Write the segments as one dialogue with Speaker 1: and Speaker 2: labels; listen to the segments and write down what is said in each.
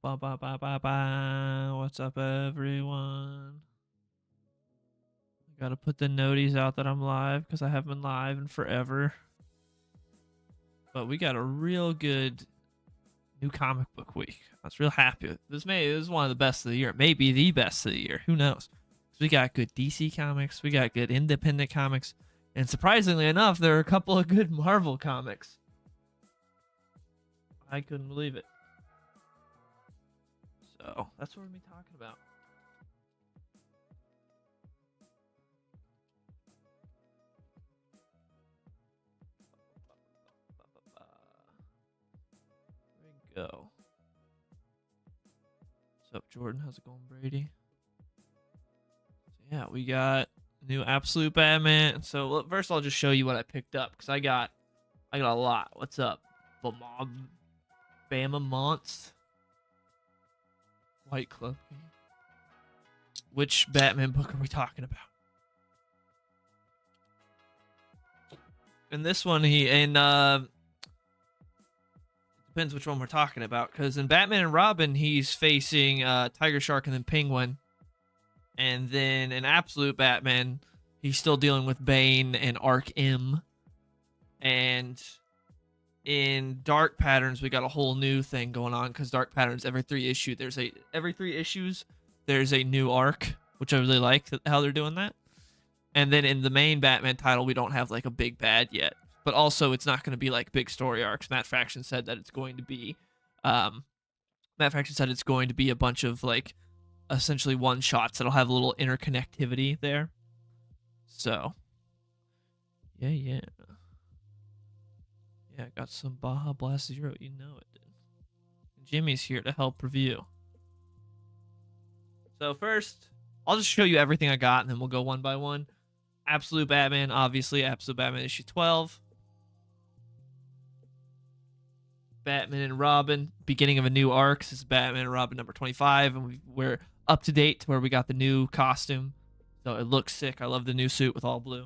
Speaker 1: Ba, ba, ba, ba, ba. What's up, everyone? I gotta put the noties out that I'm live because I haven't been live in forever. But we got a real good new comic book week. I was real happy with this. This is one of the best of the year. Maybe the best of the year. Who knows? So we got good DC comics. We got good independent comics. And surprisingly enough, there are a couple of good Marvel comics. I couldn't believe it. So that's what we're going to be talking about. There we go. What's up, Jordan? How's it going, Brady? So yeah, we got new Absolute Batman. So first I'll just show you what I picked up because I got a lot. What's up? Bama Monts. White Club. Which Batman book are we talking about? In this one, depends which one we're talking about. Because in Batman and Robin, he's facing Tiger Shark and then Penguin. And then in Absolute Batman, he's still dealing with Bane and Arc M. And in Dark Patterns, we got a whole new thing going on because Dark Patterns every three issues there's a new arc, which I really like how they're doing that. And then in the main Batman title, we don't have like a big bad yet, but also it's not going to be like big story arcs. Matt Fraction said that it's going to be, a bunch of like essentially one shots that'll have a little interconnectivity there. So, yeah. Yeah, got some Baja Blast Zero. You know it, dude. Jimmy's here to help review. So first, I'll just show you everything I got, and then we'll go one by one. Absolute Batman, obviously. Absolute Batman issue 12. Batman and Robin, beginning of a new arc. This is Batman and Robin number 25, and we're up to date to where we got the new costume. So it looks sick. I love the new suit with all blue.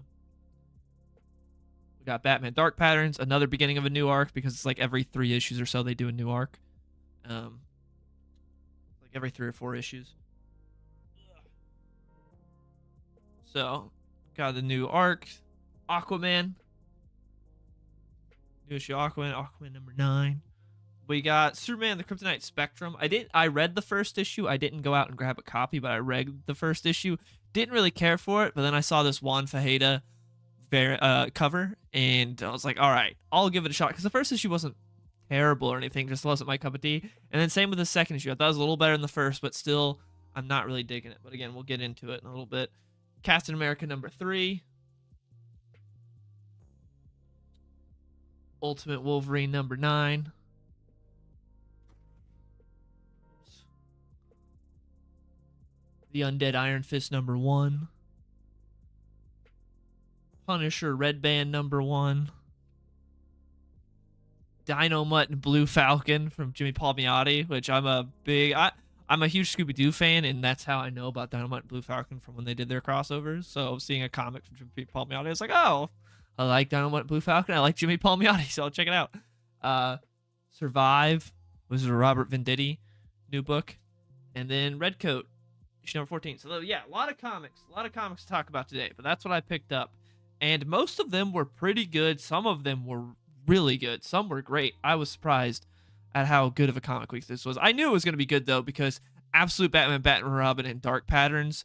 Speaker 1: We got Batman Dark Patterns, another beginning of a new arc because it's like every 3 issues or so they do a new arc. Like every 3 or 4 issues. So, got the new arc. Aquaman. New issue Aquaman number 9. We got Superman the Kryptonite Spectrum. I read the first issue. I didn't go out and grab a copy, but I read the first issue. Didn't really care for it, but then I saw this Juan Fajeda cover, and I was like, all right, I'll give it a shot, because the first issue wasn't terrible or anything, just wasn't my cup of tea. And then same with the second issue. I thought it was a little better than the first, but still, I'm not really digging it. But again, we'll get into it in a little bit. Captain America number 3. Ultimate Wolverine number 9. The Undead Iron Fist number 1. Punisher Red Band number 1. Dynamite and Blue Falcon from Jimmy Palmiotti, which I'm a huge Scooby-Doo fan, and that's how I know about Dynamite and Blue Falcon from when they did their crossovers. So seeing a comic from Jimmy Palmiotti, I was like, oh, I like Dynamite and Blue Falcon. I like Jimmy Palmiotti, so I'll check it out. Survive was a Robert Venditti new book. And then Redcoat, issue number 14. So yeah, a lot of comics to talk about today, but that's what I picked up. And most of them were pretty good. Some of them were really good. Some were great. I was surprised at how good of a comic week this was. I knew it was going to be good, though, because Absolute Batman, Batman Robin, and Dark Patterns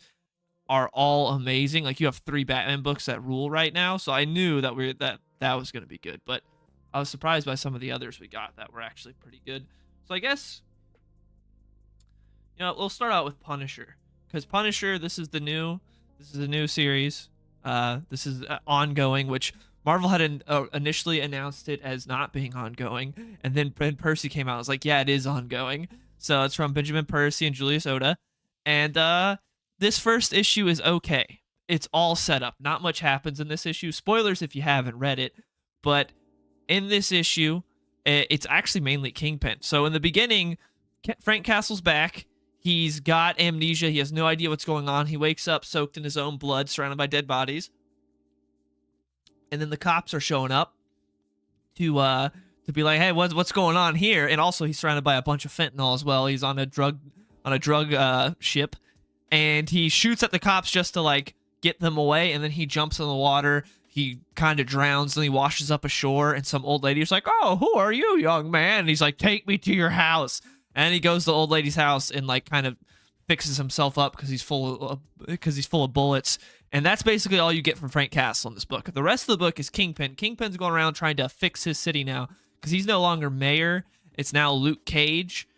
Speaker 1: are all amazing. Like, you have 3 Batman books that rule right now, so I knew that that was going to be good. But I was surprised by some of the others we got that were actually pretty good. So I guess, we'll start out with Punisher, because Punisher, this is a new series. This is ongoing, which Marvel had initially announced it as not being ongoing, and then Percy came out. I was like, yeah, it is ongoing. So it's from Benjamin Percy and Julius Oda, and this first issue is okay. It's all set up. Not much happens in this issue. Spoilers if you haven't read it, but in this issue, it's actually mainly Kingpin. So in the beginning, Frank Castle's back. He's got amnesia. He has no idea what's going on. He wakes up soaked in his own blood, surrounded by dead bodies. And then the cops are showing up to to be like, hey, what's going on here? And also he's surrounded by a bunch of fentanyl as well. He's on a drug ship, and he shoots at the cops just to like get them away, and then he jumps in the water. He kind of drowns, and he washes up ashore, and some old lady's like, oh, who are you, young man? And he's like, take me to your house. And he goes to the old lady's house and like kind of fixes himself up because he's full of bullets. And that's basically all you get from Frank Castle in this book. The rest of the book is Kingpin. Kingpin's going around trying to fix his city now because he's no longer mayor. It's now Luke Cage,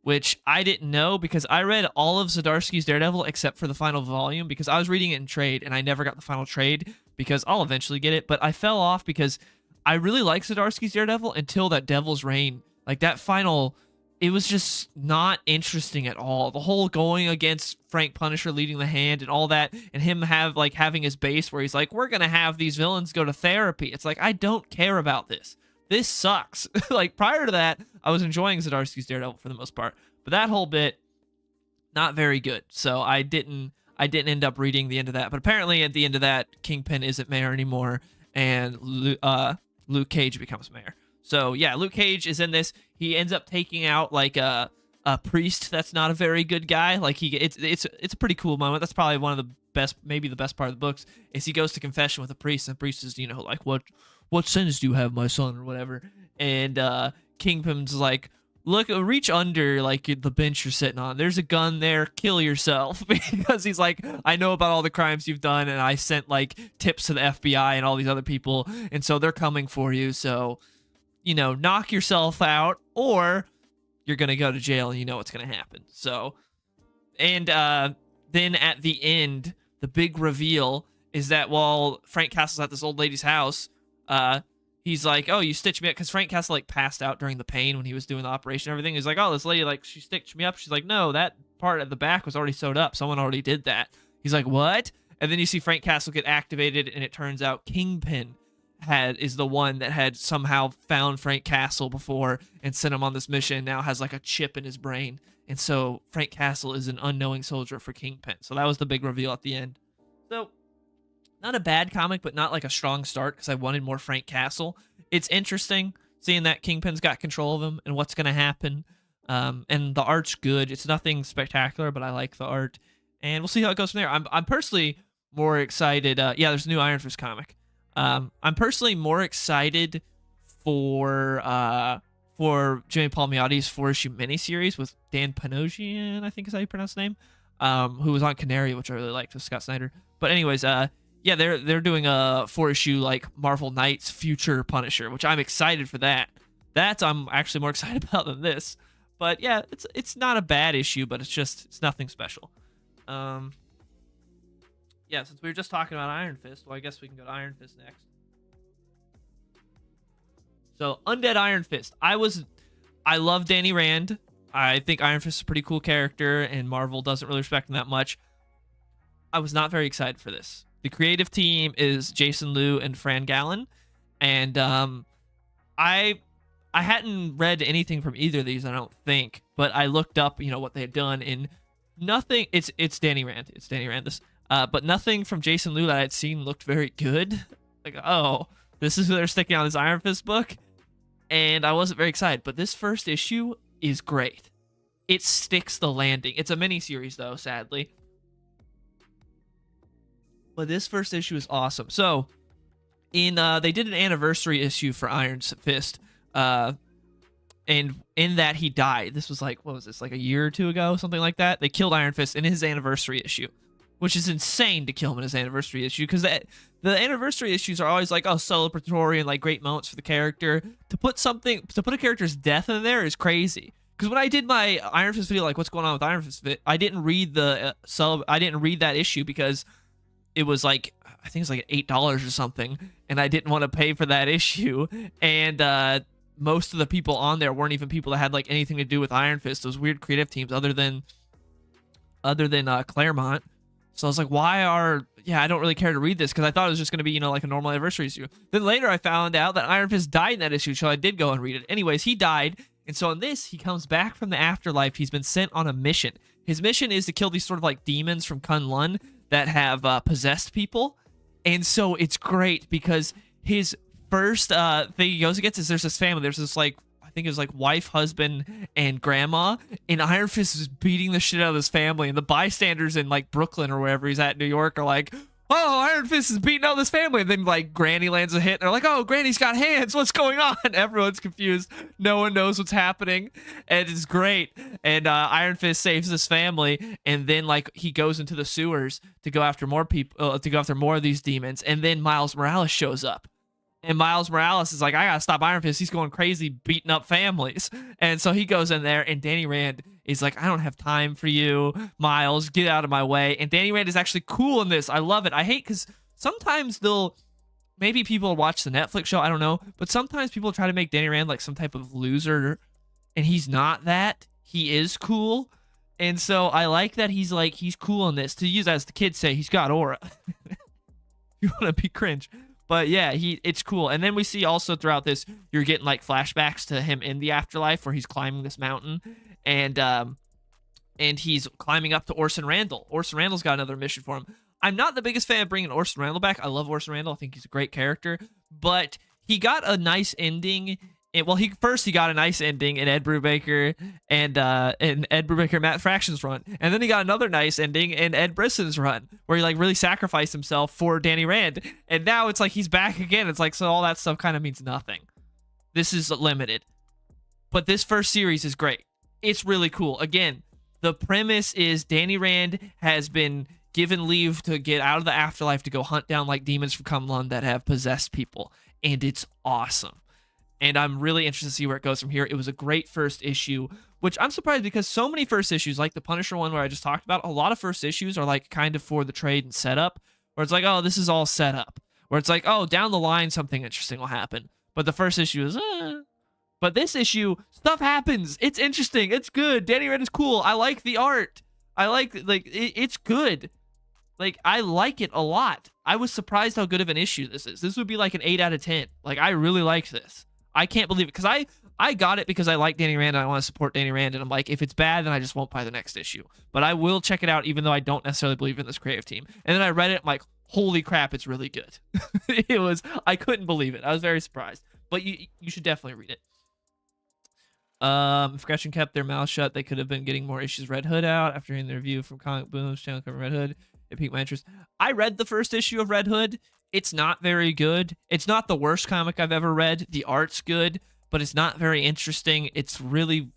Speaker 1: which I didn't know because I read all of Zdarsky's Daredevil except for the final volume because I was reading it in trade and I never got the final trade because I'll eventually get it. But I fell off because I really like Zdarsky's Daredevil until that Devil's Reign. Like that final, it was just not interesting at all. The whole going against Frank Punisher leading the hand and all that, and him having his base where he's like, we're gonna have these villains go to therapy. It's like, I don't care about this. This sucks. Like prior to that, I was enjoying Zdarsky's Daredevil for the most part, but that whole bit, not very good. So I didn't end up reading the end of that. But apparently at the end of that, Kingpin isn't mayor anymore, and Luke Cage becomes mayor. So yeah, Luke Cage is in this. He ends up taking out like a priest that's not a very good guy. Like it's a pretty cool moment. That's probably one of the best, maybe the best part of the books, is he goes to confession with a priest, and the priest is, like, what sins do you have, my son, or whatever. And Kingpin's like, look, reach under like the bench you're sitting on. There's a gun there. Kill yourself. Because he's like, I know about all the crimes you've done, and I sent like tips to the FBI and all these other people, and so they're coming for you. So, knock yourself out, or you're gonna go to jail, and you know what's gonna happen. So, and then at the end, the big reveal is that while Frank Castle's at this old lady's house, he's like, oh, you stitched me up, because Frank Castle like passed out during the pain when he was doing the operation and everything. He's like, oh, this lady, like, she stitched me up. She's like, no, that part at the back was already sewed up. Someone already did that. He's like, what? And then you see Frank Castle get activated, and it turns out Kingpin is the one that had somehow found Frank Castle before and sent him on this mission, now has like a chip in his brain. And so Frank Castle is an unknowing soldier for Kingpin. So that was the big reveal at the end. So not a bad comic, but not like a strong start, because I wanted more Frank Castle. It's interesting seeing that Kingpin's got control of him and what's going to happen. And the art's good. It's nothing spectacular, but I like the art. And we'll see how it goes from there. I'm personally more excited. Yeah, there's a new Iron Fist comic. I'm personally more excited for Jimmy Palmiotti's 4-issue miniseries with Dan Panosian, I think is how you pronounce the name, who was on Canary, which I really liked, with Scott Snyder. But anyways, yeah, they're doing a 4-issue like Marvel Knights Future Punisher, which I'm excited for that. I'm actually more excited about than this. But yeah, it's not a bad issue, but it's nothing special. Yeah, since we were just talking about Iron Fist, well, I guess we can go to Iron Fist next. So, Undead Iron Fist. I love Danny Rand. I think Iron Fist is a pretty cool character, and Marvel doesn't really respect him that much. I was not very excited for this. The creative team is Jason Liu and Fran Gallen, and I hadn't read anything from either of these, I don't think, but I looked up, what they had done, and nothing. It's Danny Rand. It's Danny Rand. But nothing from Jason Liu that I had seen looked very good. Like, oh, this is who they're sticking on this Iron Fist book? And I wasn't very excited. But this first issue is great. It sticks the landing. It's a miniseries, though, sadly. But this first issue is awesome. So, they did an anniversary issue for Iron Fist. And in that, he died. This was like, what was this, like a year or two ago? Something like that. They killed Iron Fist in his anniversary issue, which is insane to kill him in his anniversary issue, because the anniversary issues are always like, oh, celebratory and like great moments for the character. To put a character's death in there is crazy. Because when I did my Iron Fist video, like what's going on with Iron Fist, I didn't read I didn't read that issue because it was like, I think it's like $8 or something, and I didn't want to pay for that issue. And most of the people on there weren't even people that had like anything to do with Iron Fist. Those weird creative teams, other than Claremont. So I was like, I don't really care to read this, because I thought it was just going to be, like a normal anniversary issue. Then later I found out that Iron Fist died in that issue, so I did go and read it. Anyways, he died, and so in this, he comes back from the afterlife. He's been sent on a mission. His mission is to kill these sort of like demons from Kunlun that have possessed people. And so it's great because his first thing he goes against is there's this family. There's this like I think it was like wife, husband, and grandma. And Iron Fist is beating the shit out of this family. And the bystanders in like Brooklyn or wherever he's at in New York are like, oh, Iron Fist is beating out this family. And then like Granny lands a hit. And they're like, oh, Granny's got hands. What's going on? Everyone's confused. No one knows what's happening. And it's great. And Iron Fist saves this family. And then like he goes into the sewers to go after more people, to go after more of these demons. And then Miles Morales shows up. And Miles Morales is like, I gotta stop Iron Fist. He's going crazy, beating up families. And so he goes in there, and Danny Rand is like, I don't have time for you, Miles. Get out of my way. And Danny Rand is actually cool in this. I love it. I hate because sometimes maybe people watch the Netflix show, I don't know. But sometimes people try to make Danny Rand like some type of loser, and he's not that. He is cool. And so I like that he's cool in this. To use, as the kids say, he's got aura. You want to be cringe. But yeah, it's cool. And then we see also throughout this, you're getting like flashbacks to him in the afterlife where he's climbing this mountain, and he's climbing up to Orson Randall. Orson Randall's got another mission for him. I'm not the biggest fan of bringing Orson Randall back. I love Orson Randall. I think he's a great character, but he got a nice ending. He got a nice ending in Ed Brubaker and Matt Fraction's run, and then he got another nice ending in Ed Brisson's run, where he like really sacrificed himself for Danny Rand, and now it's like he's back again. It's like, so all that stuff kind of means nothing. This is limited, but this first series is great. It's really cool. Again, the premise is Danny Rand has been given leave to get out of the afterlife to go hunt down like demons from Cumlun that have possessed people, and it's awesome. And I'm really interested to see where it goes from here. It was a great first issue, which I'm surprised because so many first issues, like the Punisher one where I just talked about, a lot of first issues are like kind of for the trade and setup, where it's like, oh, this is all set up. Where it's like, oh, down the line, something interesting will happen. But the first issue is, But this issue, stuff happens. It's interesting. It's good. Danny Rand is cool. I like the art. It's good. Like, I like it a lot. I was surprised how good of an issue this is. This would be like an 8 out of 10. Like, I really liked this. I can't believe it, because I got it because I like Danny Rand and I want to support Danny Rand, and I'm like, if it's bad, then I just won't buy the next issue. But I will check it out, even though I don't necessarily believe in this creative team. And then I read it, I'm like, holy crap, it's really good. I couldn't believe it. I was very surprised. But you should definitely read it. If Gretchen kept their mouth shut, they could have been getting more issues Red Hood out. After hearing the review from Comic Boom's channel covering Red Hood, it piqued my interest. I read the first issue of Red Hood. It's not very good. It's not the worst comic I've ever read. The art's good, but it's not very interesting.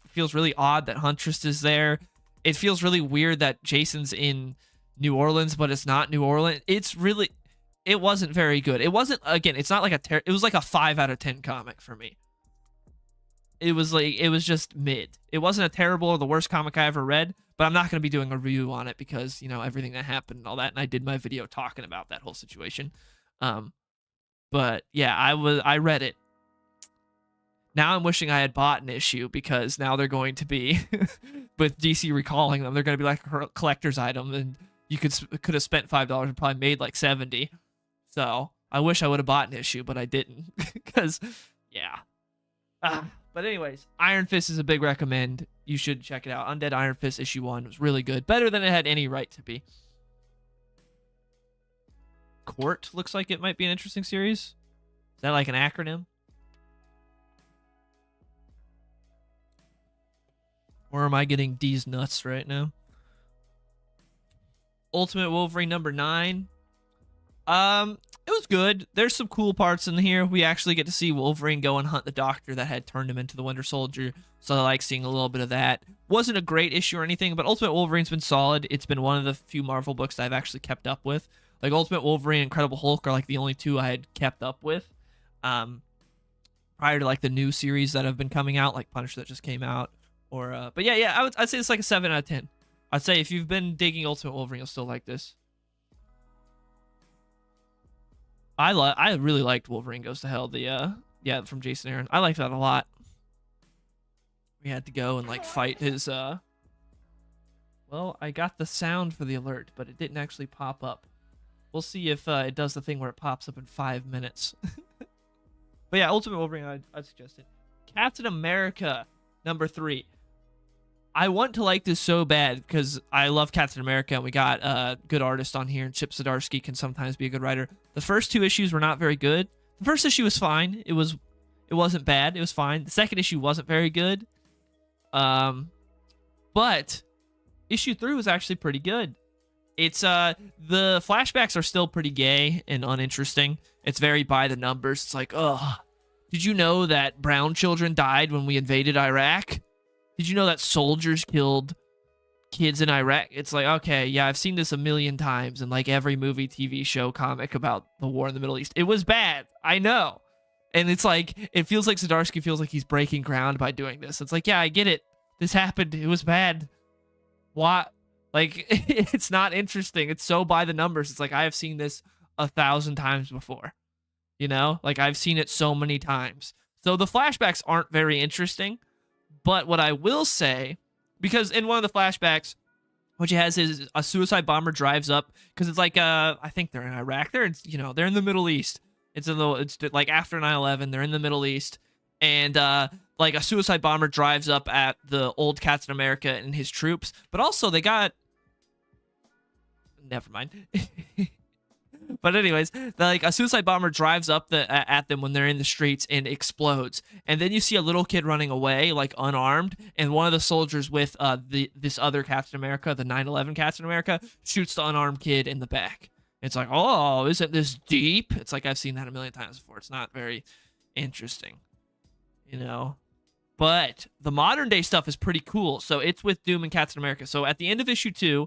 Speaker 1: Feels really odd that Huntress is there. It feels really weird that Jason's in New Orleans, but it's not New Orleans. It wasn't very good. It wasn't, again, it's not like it was like a 5 out of 10 comic for me. It was just mid. It wasn't a terrible or the worst comic I ever read, but I'm not going to be doing a review on it because, you know, everything that happened and all that, and I did my video talking about that whole situation. But yeah, I read it. Now I'm wishing I had bought an issue, because now they're going to be with DC recalling them. They're going to be like a collector's item, and you could have spent $5 and probably made like 70. So I wish I would have bought an issue, but I didn't, because yeah. But anyways, Iron Fist is a big recommend. You should check it out. Undead Iron Fist issue 1 was really good, better than it had any right to be. Court looks like it might be an interesting series. Is that like an acronym? Or am I getting D's nuts right now? Ultimate Wolverine number 9. It was good. There's some cool parts in here. We actually get to see Wolverine go and hunt the doctor that had turned him into the Winter Soldier. So I like seeing a little bit of that. Wasn't a great issue or anything, but Ultimate Wolverine's been solid. It's been one of the few Marvel books that I've actually kept up with. Like Ultimate Wolverine and Incredible Hulk are like the only two I had kept up with. Prior to like the new series that have been coming out, like Punisher that just came out. But yeah, I'd say it's like a 7 out of 10. I'd say if you've been digging Ultimate Wolverine, you'll still like this. I really liked Wolverine Goes to Hell, from Jason Aaron. I liked that a lot. We had to go and like fight his well, I got the sound for the alert, but it didn't actually pop up. We'll see if it does the thing where it pops up in 5 minutes. But yeah, Ultimate Wolverine, I'd suggest it. Captain America number 3. I want to like this so bad because I love Captain America, and we got a good artist on here, and Chip Zdarsky can sometimes be a good writer. The first 2 issues were not very good. The first issue was fine. It wasn't bad. It was fine. The second issue wasn't very good. But issue 3 was actually pretty good. It's the flashbacks are still pretty gay and uninteresting. It's very by the numbers. It's like, ugh. Did you know that brown children died when we invaded Iraq? Did you know that soldiers killed kids in Iraq? It's like, okay, yeah, I've seen this a million times in like every movie, TV show, comic about the war in the Middle East. It was bad. I know. And it's like, it feels like Zdarsky feels like he's breaking ground by doing this. It's like, yeah, I get it. This happened. It was bad. What? Like, it's not interesting. It's so by the numbers. It's like, I have seen this 1,000 times before. You know? Like, I've seen it so many times. So the flashbacks aren't very interesting. But what I will say, because in one of the flashbacks, what he has is a suicide bomber drives up, because it's like, I think they're in Iraq. They're in, they're in the Middle East. It's like after 9/11, they're in the Middle East. And like a suicide bomber drives up at the old Captain America and his troops. But also they got... Never mind. But anyways, like a suicide bomber drives up at them when they're in the streets and explodes. And then you see a little kid running away, like unarmed. And one of the soldiers with this other Captain America, the 9/11 Captain America, shoots the unarmed kid in the back. It's like, oh, isn't this deep? It's like, I've seen that a million times before. It's not very interesting, But the modern day stuff is pretty cool. So it's with Doom and Captain America. So at the end of issue 2,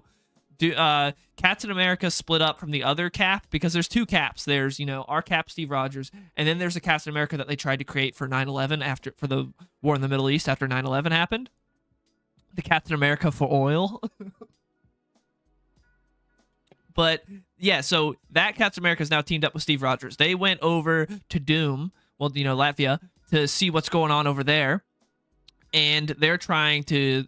Speaker 1: Captain America split up from the other Cap, because there's two Caps. There's, our Cap, Steve Rogers, and then there's a Captain America that they tried to create for 9/11 for the war in the Middle East after 9/11 happened. The Captain America for oil. But yeah, so that Captain America is now teamed up with Steve Rogers. They went over to Doom, Latvia, to see what's going on over there. And they're trying to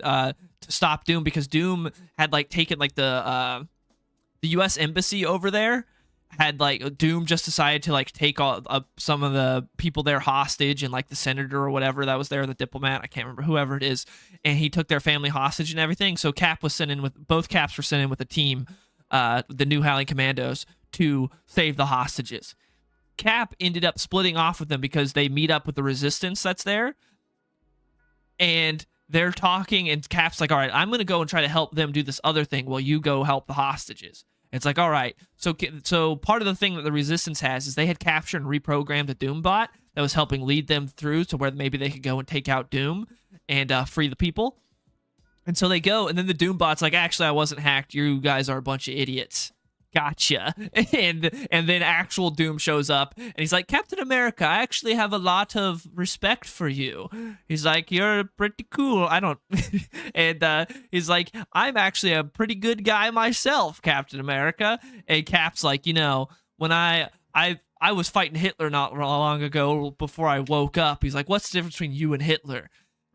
Speaker 1: stop Doom, because Doom had like taken like the U.S. embassy over there. Had like Doom just decided to like take all some of the people there hostage, and like the senator or whatever that was there, the diplomat, I can't remember, whoever it is, and he took their family hostage and everything. So Cap was sent in with both Caps were sent in with a team, the New Howling Commandos, to save the hostages. Cap ended up splitting off with them because they meet up with the resistance that's there. And they're talking, and Cap's like, all right, I'm going to go and try to help them do this other thing while you go help the hostages. It's like, all right. So part of the thing that the Resistance has is they had captured and reprogrammed a Doom bot that was helping lead them through to where maybe they could go and take out Doom and free the people. And so they go, and then the Doom bot's like, actually, I wasn't hacked. You guys are a bunch of idiots. Gotcha. And then actual Doom shows up, and he's like, Captain America, I actually have a lot of respect for you. He's like, you're pretty cool. I don't... And he's like, I'm actually a pretty good guy myself, Captain America. And Cap's like, when I was fighting Hitler not long ago before I woke up. He's like, what's the difference between you and Hitler?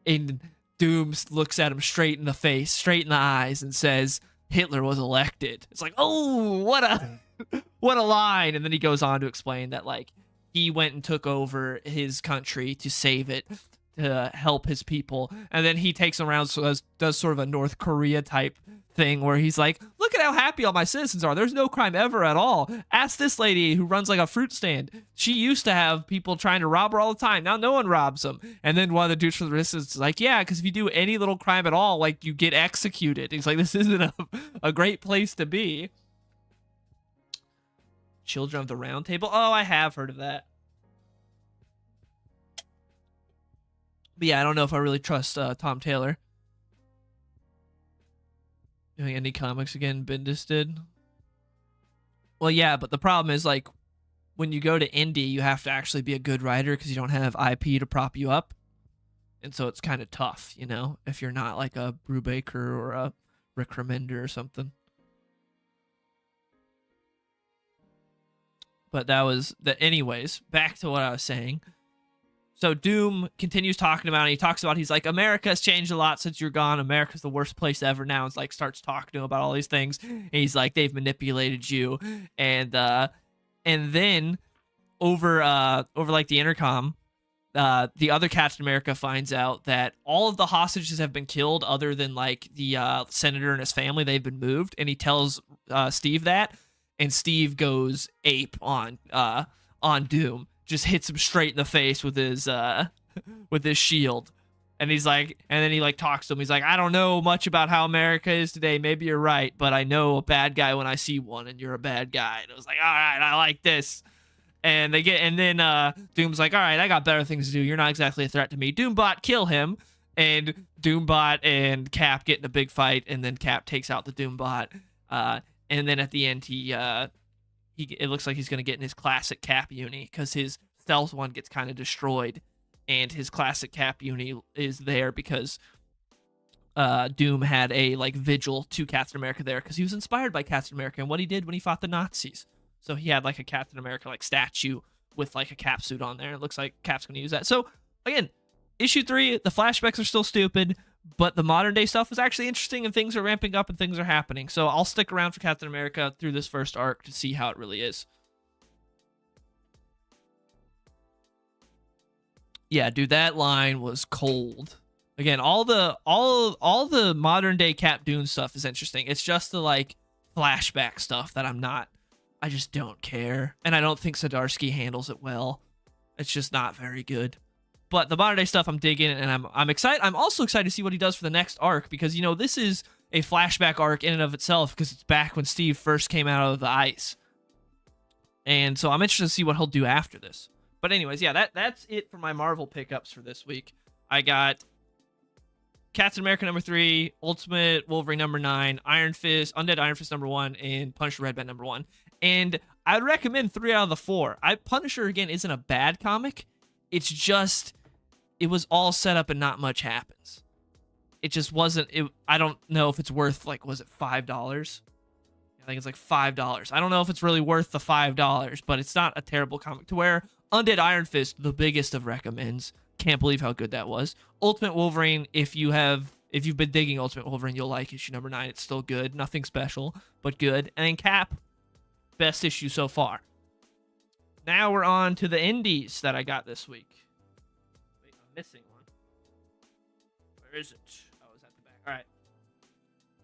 Speaker 1: And Doom looks at him straight in the face, straight in the eyes, and says, Hitler was elected. It's like, oh, what a line. And then he goes on to explain that like he went and took over his country to save it, to help his people. And then he takes them around, so does sort of a North Korea type thing where he's like, look at how happy all my citizens are. There's no crime ever at all. Ask this lady who runs like a fruit stand. She used to have people trying to rob her all the time. Now no one robs them. And then one of the dudes from the resistance is like, yeah, because if you do any little crime at all, like you get executed. He's like, this isn't a great place to be. Children of the Round Table. Oh, I have heard of that. But yeah, I don't know if I really trust Tom Taylor doing any comics again. Bendis did. Well, yeah, but the problem is like when you go to indie, you have to actually be a good writer because you don't have IP to prop you up, and so it's kind of tough, if you're not like a Brubaker or a Rick Remender or something. But that was the. Anyways, back to what I was saying. So Doom continues talking about it. He talks about, he's like, America has changed a lot since you're gone. America's the worst place ever now. It's like, starts talking to him about all these things. And he's like, they've manipulated you. And then over like the intercom, the other Captain America finds out that all of the hostages have been killed other than like the senator and his family. They've been moved. And he tells Steve that. And Steve goes ape on Doom. just hits him straight in the face with his shield. And he's like, and then he like talks to him. He's like, I don't know much about how America is today. Maybe you're right, but I know a bad guy when I see one, and you're a bad guy. And I was like, all right, I like this. And then Doom's like, all right, I got better things to do. You're not exactly a threat to me. Doombot, kill him. And Doombot and Cap get in a big fight, and then Cap takes out the Doombot. And then at the end, it looks like he's gonna get in his classic Cap uni because his stealth one gets kind of destroyed. And his classic Cap uni is there because Doom had a like vigil to Captain America there because he was inspired by Captain America and what he did when he fought the Nazis. So he had like a Captain America like statue with like a Cap suit on there. It looks like Cap's gonna use that. So again, issue 3, the flashbacks are still stupid, but the modern day stuff is actually interesting and things are ramping up and things are happening. So I'll stick around for Captain America through this first arc to see how it really is. Yeah, dude, that line was cold. Again, all the modern day Cap Dune stuff is interesting. It's just the like flashback stuff that I just don't care. And I don't think Zdarsky handles it well. It's just not very good. But the modern day stuff I'm digging, and I'm excited. I'm also excited to see what he does for the next arc because, you know, this is a flashback arc in and of itself because it's back when Steve first came out of the ice. And so I'm interested to see what he'll do after this. But anyways, yeah, that's it for my Marvel pickups for this week. I got Captain America number 3, Ultimate Wolverine number 9, Iron Fist, Undead Iron Fist number 1, and Punisher Red Band number 1. And I'd recommend 3 out of the 4. Punisher, again, isn't a bad comic. It's just, it was all set up and not much happens. It just wasn't, I don't know if it's worth, like, was it $5? I think it's like $5. I don't know if it's really worth the $5, but it's not a terrible comic to where Undead Iron Fist, the biggest of recommends. Can't believe how good that was. Ultimate Wolverine, if you've been digging Ultimate Wolverine, you'll like issue number 9. It's still good. Nothing special, but good. And then Cap, best issue so far. Now we're on to the indies that I got this week. Wait, I'm missing one. Where is it? Oh, it's at the back. All right.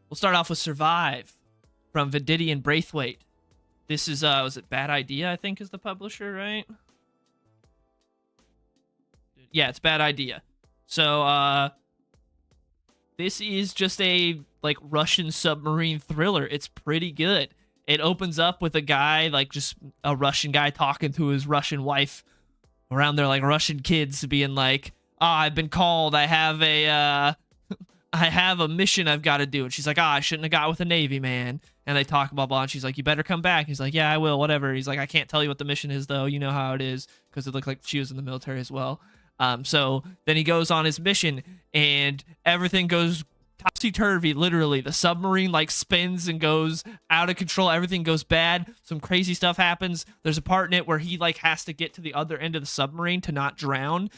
Speaker 1: We'll start off with Survive from Venditti Braithwaite. This is, was it Bad Idea, I think is the publisher, right? Yeah, it's Bad Idea. So, this is just a, like, Russian submarine thriller. It's pretty good. It opens up with a guy, like, just a Russian guy talking to his Russian wife around their, like, Russian kids being like, I've been called. I have a mission I've got to do. And she's like, I shouldn't have got with a Navy man. And they talk blah, blah. And she's like, you better come back. He's like, yeah, I will, whatever. He's like, I can't tell you what the mission is, though. You know how it is. Because it looked like she was in the military as well. So then he goes on his mission and everything goes topsy-turvy, literally. The submarine like spins and goes out of control. Everything goes bad. Some crazy stuff happens. There's a part in it where he like has to get to the other end of the submarine to not drown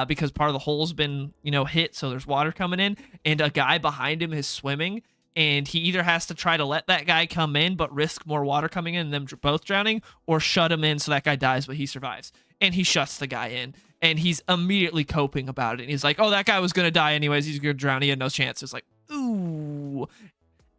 Speaker 1: because part of the hole's been, you know, hit. So there's water coming in and a guy behind him is swimming. And he either has to try to let that guy come in but risk more water coming in and them both drowning, or shut him in so that guy dies but he survives. And he shuts the guy in. And he's immediately coping about it. And he's like, oh, that guy was going to die anyways. He's going to drown. He had no chance. It's like, ooh.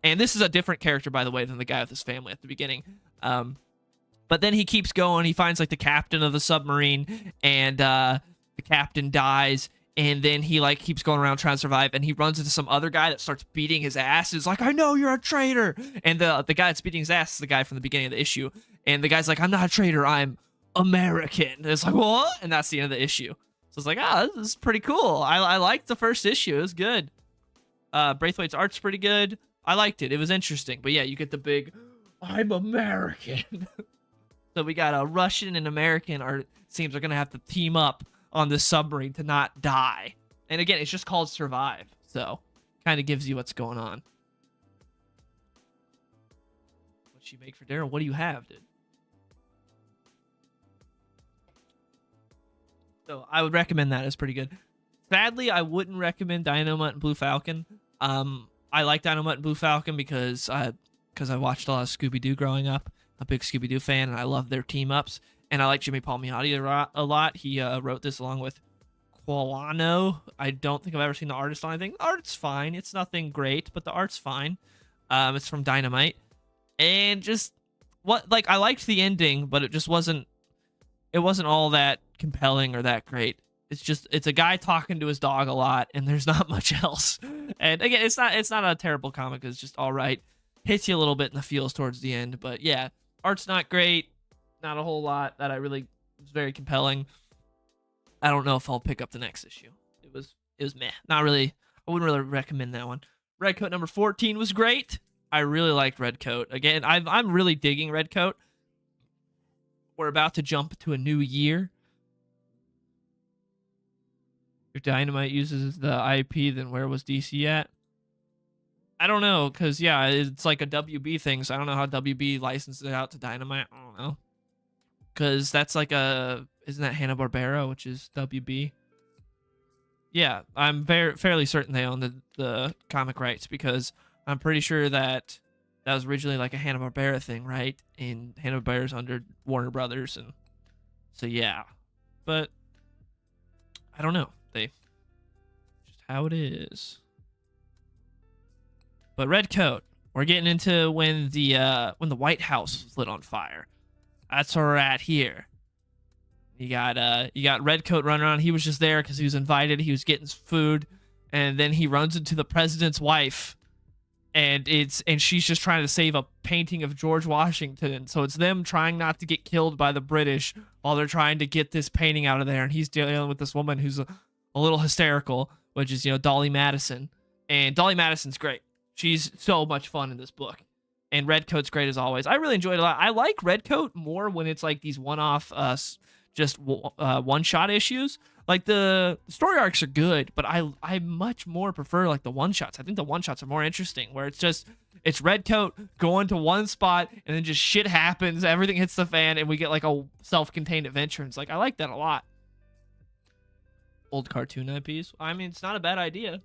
Speaker 1: And this is a different character, by the way, than the guy with his family at the beginning. But then he keeps going. He finds like the captain of the submarine and the captain dies. And then he like keeps going around trying to survive. And he runs into some other guy that starts beating his ass. He's like, I know you're a traitor. And the guy that's beating his ass is the guy from the beginning of the issue. And the guy's like, I'm not a traitor. I'm American. And it's like, what? And that's the end of the issue. So it's like, this is pretty cool. I liked the first issue. It was good. Braithwaite's art's pretty good. I liked it. It was interesting. But yeah, you get the big, I'm American. So we got a Russian and American art teams are going to have to team up on this submarine to not die. And again, it's just called Survive. So kind of gives you what's going on. What'd she make for Daryl? What do you have, dude? So I would recommend that. It's pretty good. Sadly, I wouldn't recommend Dynamite and Blue Falcon. I like Dynamite and Blue Falcon because I watched a lot of Scooby-Doo growing up. I'm a big Scooby-Doo fan, and I love their team-ups. And I like Jimmy Palmiotti a lot. He wrote this along with Quolano. I don't think I've ever seen the artist on anything. The art's fine. It's nothing great, but the art's fine. It's from Dynamite. And just, I liked the ending, but it just wasn't it wasn't all that compelling or that great. It's a guy talking to his dog a lot, and there's not much else. And again, it's not a terrible comic. It's just all right. Hits you a little bit in the feels towards the end, but yeah, art's not great. Not a whole lot that I really was very compelling. I don't know if I'll pick up the next issue. It was meh. Not really. I wouldn't really recommend that one. Red Coat number 14 was great. I really liked Red Coat. Again, I'm really digging Red Coat. We're about to jump to a new year. If Dynamite uses the IP, then where was DC at? I don't know, because, yeah, it's like a WB thing, so I don't know how WB licenses it out to Dynamite. I don't know. Because that's like isn't that Hanna-Barbera, which is WB? Yeah, I'm fairly certain they own the comic rights, because I'm pretty sure that was originally like a Hanna-Barbera thing, right? And Hanna-Barbera's under Warner Brothers, and so yeah. But I don't know. Just how it is. But Red Coat, we're getting into when the White House was lit on fire. That's where we're at here. You got Red Coat running around. He was just there because he was invited. He was getting food, and then he runs into the president's wife, and she's just trying to save a painting of George Washington. So it's them trying not to get killed by the British while they're trying to get this painting out of there. And he's dealing with this woman who's a little hysterical, which is Dolly Madison, and Dolly Madison's great. She's so much fun in this book. And Red Coat's great as always. I really enjoyed it a lot. I like Red Coat more when it's like these one-off, just one-shot issues. Like the story arcs are good, but I much more prefer like the one-shots. I think the one-shots are more interesting, where it's Red Coat going to one spot and then just shit happens, everything hits the fan, and we get like a self-contained adventure. And it's like I like that a lot. Old cartoon IPs. I mean, it's not a bad idea.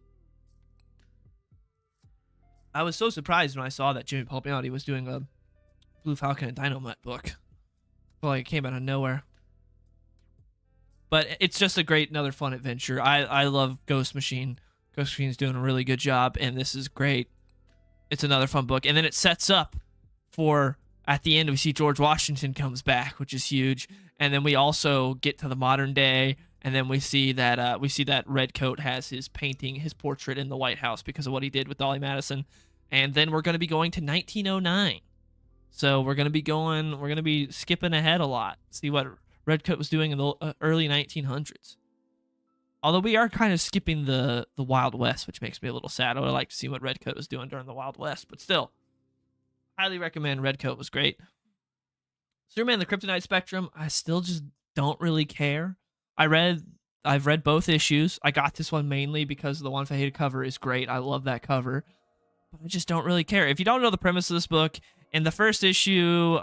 Speaker 1: I was so surprised when I saw that Jimmy Palmiotti was doing a Blue Falcon and Dynamite book. Well, like it came out of nowhere. But it's just a great, another fun adventure. I love Ghost Machine. Ghost Machine's doing a really good job, and this is great. It's another fun book. And then it sets up for, at the end, we see George Washington comes back, which is huge. And then we also get to the modern day, and then we see that Red Coat has his painting, his portrait in the White House because of what he did with Dolly Madison. And then we're going to be going to 1909. So we're going to be skipping ahead a lot. See what Red Coat was doing in the early 1900s. Although we are kind of skipping the Wild West, which makes me a little sad. I would like to see what Red Coat was doing during the Wild West. But still, highly recommend. Red Coat was great. Superman the Kryptonite Spectrum, I still just don't really care. I've read both issues. I got this one mainly because the One Fajita cover is great. I love that cover. But I just don't really care. If you don't know the premise of this book, in the first issue,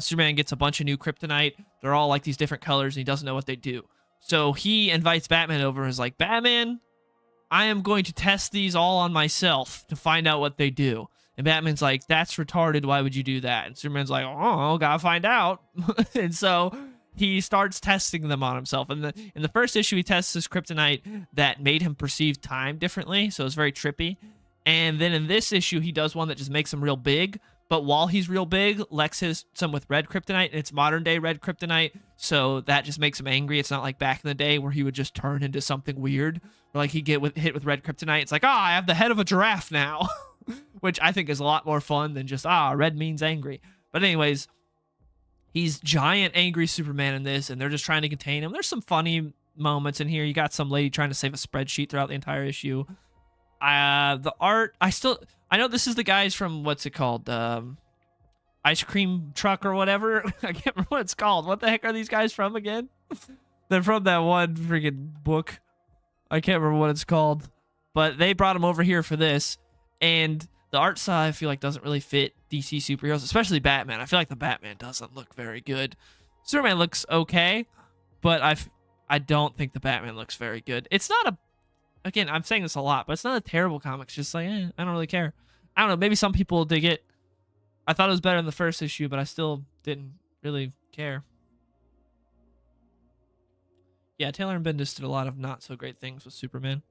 Speaker 1: Superman gets a bunch of new kryptonite. They're all like these different colors, and he doesn't know what they do. So he invites Batman over and is like, Batman, I am going to test these all on myself to find out what they do. And Batman's like, that's retarded. Why would you do that? And Superman's like, oh, gotta find out. And so he starts testing them on himself. And in the first issue, he tests this kryptonite that made him perceive time differently. So it's very trippy. And then in this issue, he does one that just makes him real big. But while he's real big, Lex hits some with red kryptonite, and it's modern day red kryptonite, so that just makes him angry. It's not like back in the day where he would just turn into something weird, or like he'd get hit with red kryptonite. It's like, I have the head of a giraffe now, which I think is a lot more fun than just, red means angry. But anyways, he's giant angry Superman in this, and they're just trying to contain him. There's some funny moments in here. You got some lady trying to save a spreadsheet throughout the entire issue. The art, I know this is the guys from, what's it called? Ice Cream Truck or whatever. I can't remember what it's called. What the heck are these guys from again? They're from that one freaking book. I can't remember what it's called. But they brought them over here for this. And the art style, I feel like, doesn't really fit DC superheroes, especially Batman. I feel like the Batman doesn't look very good. Superman looks okay, but I don't think the Batman looks very good. It's not a... Again, I'm saying this a lot, but it's not a terrible comic. It's just like, I don't really care. I don't know. Maybe some people dig it. I thought it was better in the first issue, but I still didn't really care. Yeah, Taylor and Bendis did a lot of not so great things with Superman.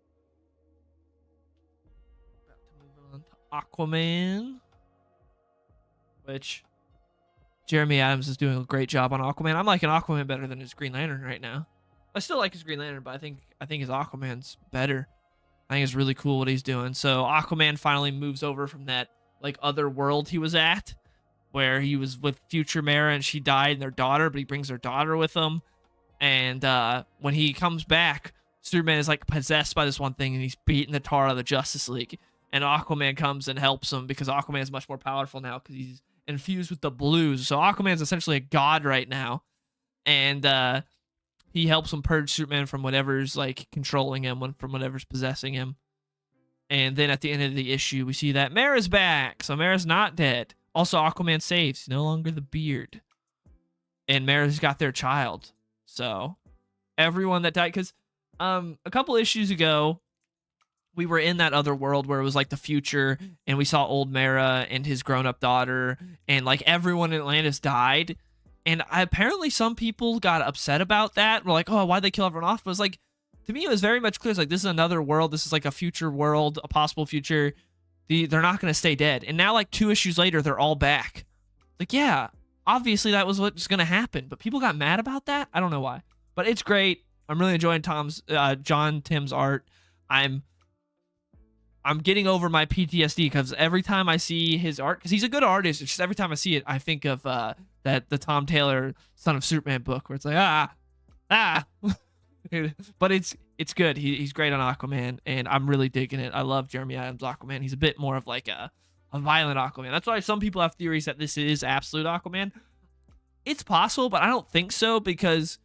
Speaker 1: About to move on to Aquaman, which Jeremy Adams is doing a great job on Aquaman. I'm liking Aquaman better than his Green Lantern right now. I still like his Green Lantern, but I think his Aquaman's better. I think it's really cool what he's doing. So Aquaman finally moves over from that like other world he was at, where he was with future Mara and she died and their daughter, but he brings their daughter with him. And when he comes back, Superman is like possessed by this one thing and he's beating the tar out of the Justice League. And Aquaman comes and helps him because Aquaman is much more powerful now because he's infused with the blues. So Aquaman's essentially a god right now. And he helps him purge Superman from whatever's like controlling him, from whatever's possessing him. And then at the end of the issue, we see that Mara's back. So Mara's not dead. Also, Aquaman saves. He's no longer the Beard. And Mara's got their child. So everyone that died, because a couple issues ago, we were in that other world where it was like the future, and we saw old Mara and his grown-up daughter, and like everyone in Atlantis died. And apparently some people got upset about that. We're like, oh, why'd they kill everyone off? But it was like, to me, it was very much clear. It's like, this is another world. This is like a future world, a possible future. They're not going to stay dead. And now, like 2 issues later, they're all back. Like, yeah, obviously that was what's going to happen. But people got mad about that. I don't know why. But it's great. I'm really enjoying John Tim's art. I'm getting over my PTSD because every time I see his art, because he's a good artist, it's just every time I see it, I think of the Tom Taylor Son of Superman book where it's like, but it's good. He's great on Aquaman, and I'm really digging it. I love Jeremy Adams' Aquaman. He's a bit more of like a violent Aquaman. That's why some people have theories that this is absolute Aquaman. It's possible, but I don't think so because,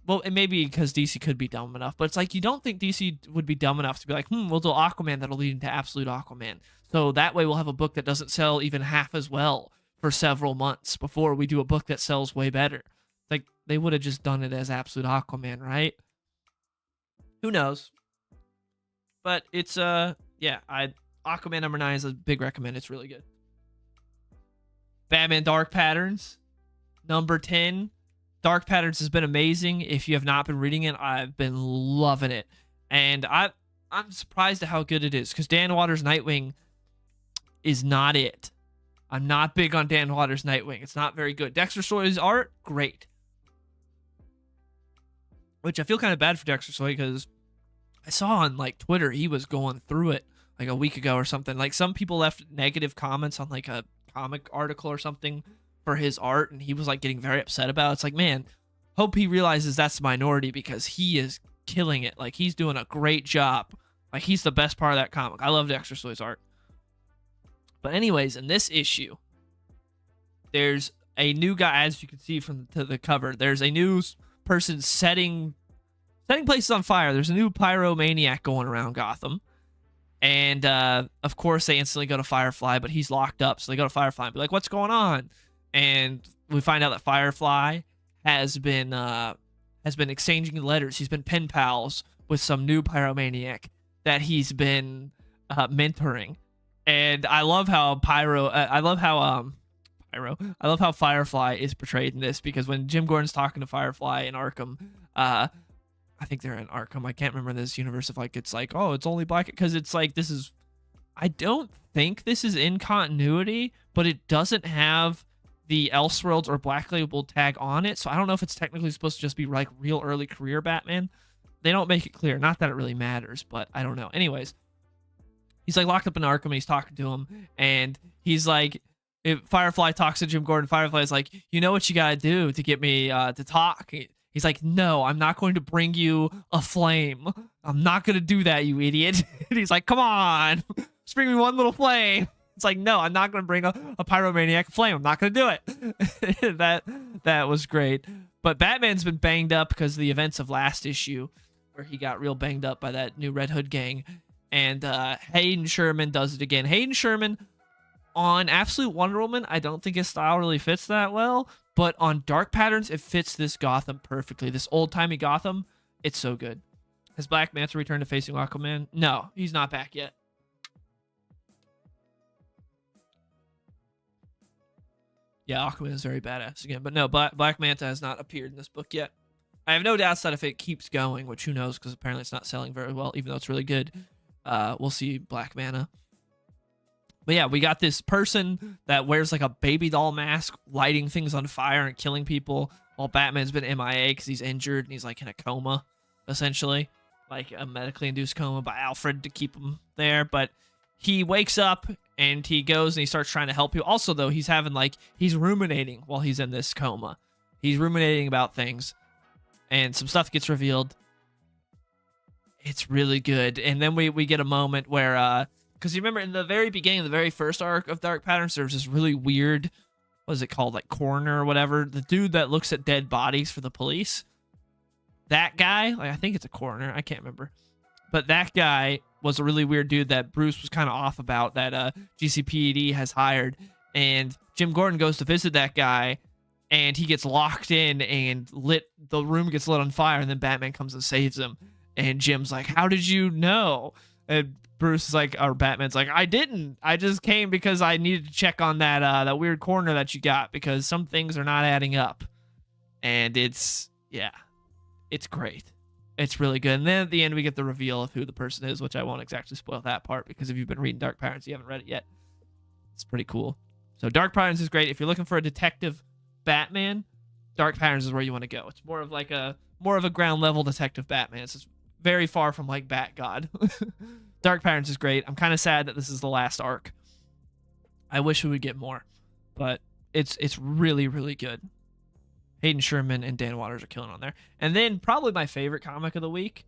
Speaker 1: well, it may be because DC could be dumb enough, but it's like you don't think DC would be dumb enough to be like, we'll do Aquaman that'll lead into absolute Aquaman. So that way we'll have a book that doesn't sell even half as well for several months before we do a book that sells way better. Like, they would have just done it as absolute Aquaman, right? Who knows? But it's Aquaman #9 is a big recommend. It's really good. Batman Dark Patterns #10. Dark Patterns has been amazing. If you have not been reading it, I've been loving it. And I'm surprised at how good it is because Dan Waters' Nightwing is not it. I'm not big on Dan Waters' Nightwing. It's not very good. Dexter Soy's art, great. Which I feel kind of bad for Dexter Soy because I saw on like Twitter he was going through it like a week ago or something. Like some people left negative comments on like a comic article or something for his art, and he was like getting very upset about it. It's like, man, hope he realizes that's the minority because he is killing it. Like, he's doing a great job. Like, he's the best part of that comic. I love Dexter Soy's art. But anyways, in this issue, there's a new guy, as you can see from the cover. There's a new person setting places on fire. There's a new pyromaniac going around Gotham. And, of course, they instantly go to Firefly, but he's locked up. So they go to Firefly and be like, what's going on? And we find out that Firefly has been exchanging letters. He's been pen pals with some new pyromaniac that he's been mentoring. And I love how I love how Firefly is portrayed in this, because when Jim Gordon's talking to Firefly in Arkham, I think they're in Arkham. I can't remember this universe if like it's like, oh, it's only black, because it's like this is. I don't think this is in continuity, but it doesn't have the Elseworlds or Black Label tag on it, so I don't know if it's technically supposed to just be like real early career Batman. They don't make it clear. Not that it really matters, but I don't know. Anyways, he's like locked up in Arkham and he's talking to him, and he's like, if Firefly talks to Jim Gordon, Firefly's like, you know what you gotta do to get me to talk? He's like, no, I'm not going to bring you a flame. I'm not going to do that, you idiot. And he's like, come on, just bring me one little flame. It's like, no, I'm not going to bring a pyromaniac flame. I'm not going to do it. that was great. But Batman's been banged up because of the events of last issue, where he got real banged up by that new Red Hood gang. And Hayden Sherman does it again. Hayden Sherman on Absolute Wonder Woman, I don't think his style really fits that well. But on Dark Patterns, it fits this Gotham perfectly. This old-timey Gotham, it's so good. Has Black Manta returned to facing Aquaman? No, he's not back yet. Yeah, Aquaman is very badass again. But no, Black Manta has not appeared in this book yet. I have no doubts that if it keeps going, which who knows, because apparently it's not selling very well, even though it's really good, we'll see Black Manta. But yeah, we got this person that wears like a baby doll mask, lighting things on fire and killing people, while Batman's been MIA because he's injured and he's like in a coma, essentially, like a medically induced coma by Alfred to keep him there. But he wakes up and he goes and he starts trying to help you. Also, though, he's ruminating while he's in this coma. He's ruminating about things, and some stuff gets revealed. It's really good. And then we get a moment where, because you remember in the very beginning, the very first arc of Dark Patterns, there's this really weird, what is it called, like coroner or whatever, the dude that looks at dead bodies for the police. That guy, like I think it's a coroner, I can't remember, but that guy was a really weird dude that Bruce was kind of off about, that GCPD has hired. And Jim Gordon goes to visit that guy, and he gets locked in and the room gets lit on fire, and then Batman comes and saves him. And Jim's like, how did you know? And Bruce is like, or Batman's like, I didn't. I just came because I needed to check on that weird corner that you got, because some things are not adding up. And it's great. It's really good. And then at the end, we get the reveal of who the person is, which I won't exactly spoil that part, because if you've been reading Dark Patterns, you haven't read it yet. It's pretty cool. So Dark Patterns is great. If you're looking for a detective Batman, Dark Patterns is where you want to go. It's more of a ground level detective Batman. It's just very far from like Bat God. Dark Patterns is great. I'm kind of sad that this is the last arc. I wish we would get more, but it's really, really good. Hayden Sherman and Dan Waters are killing on there. And then probably my favorite comic of the week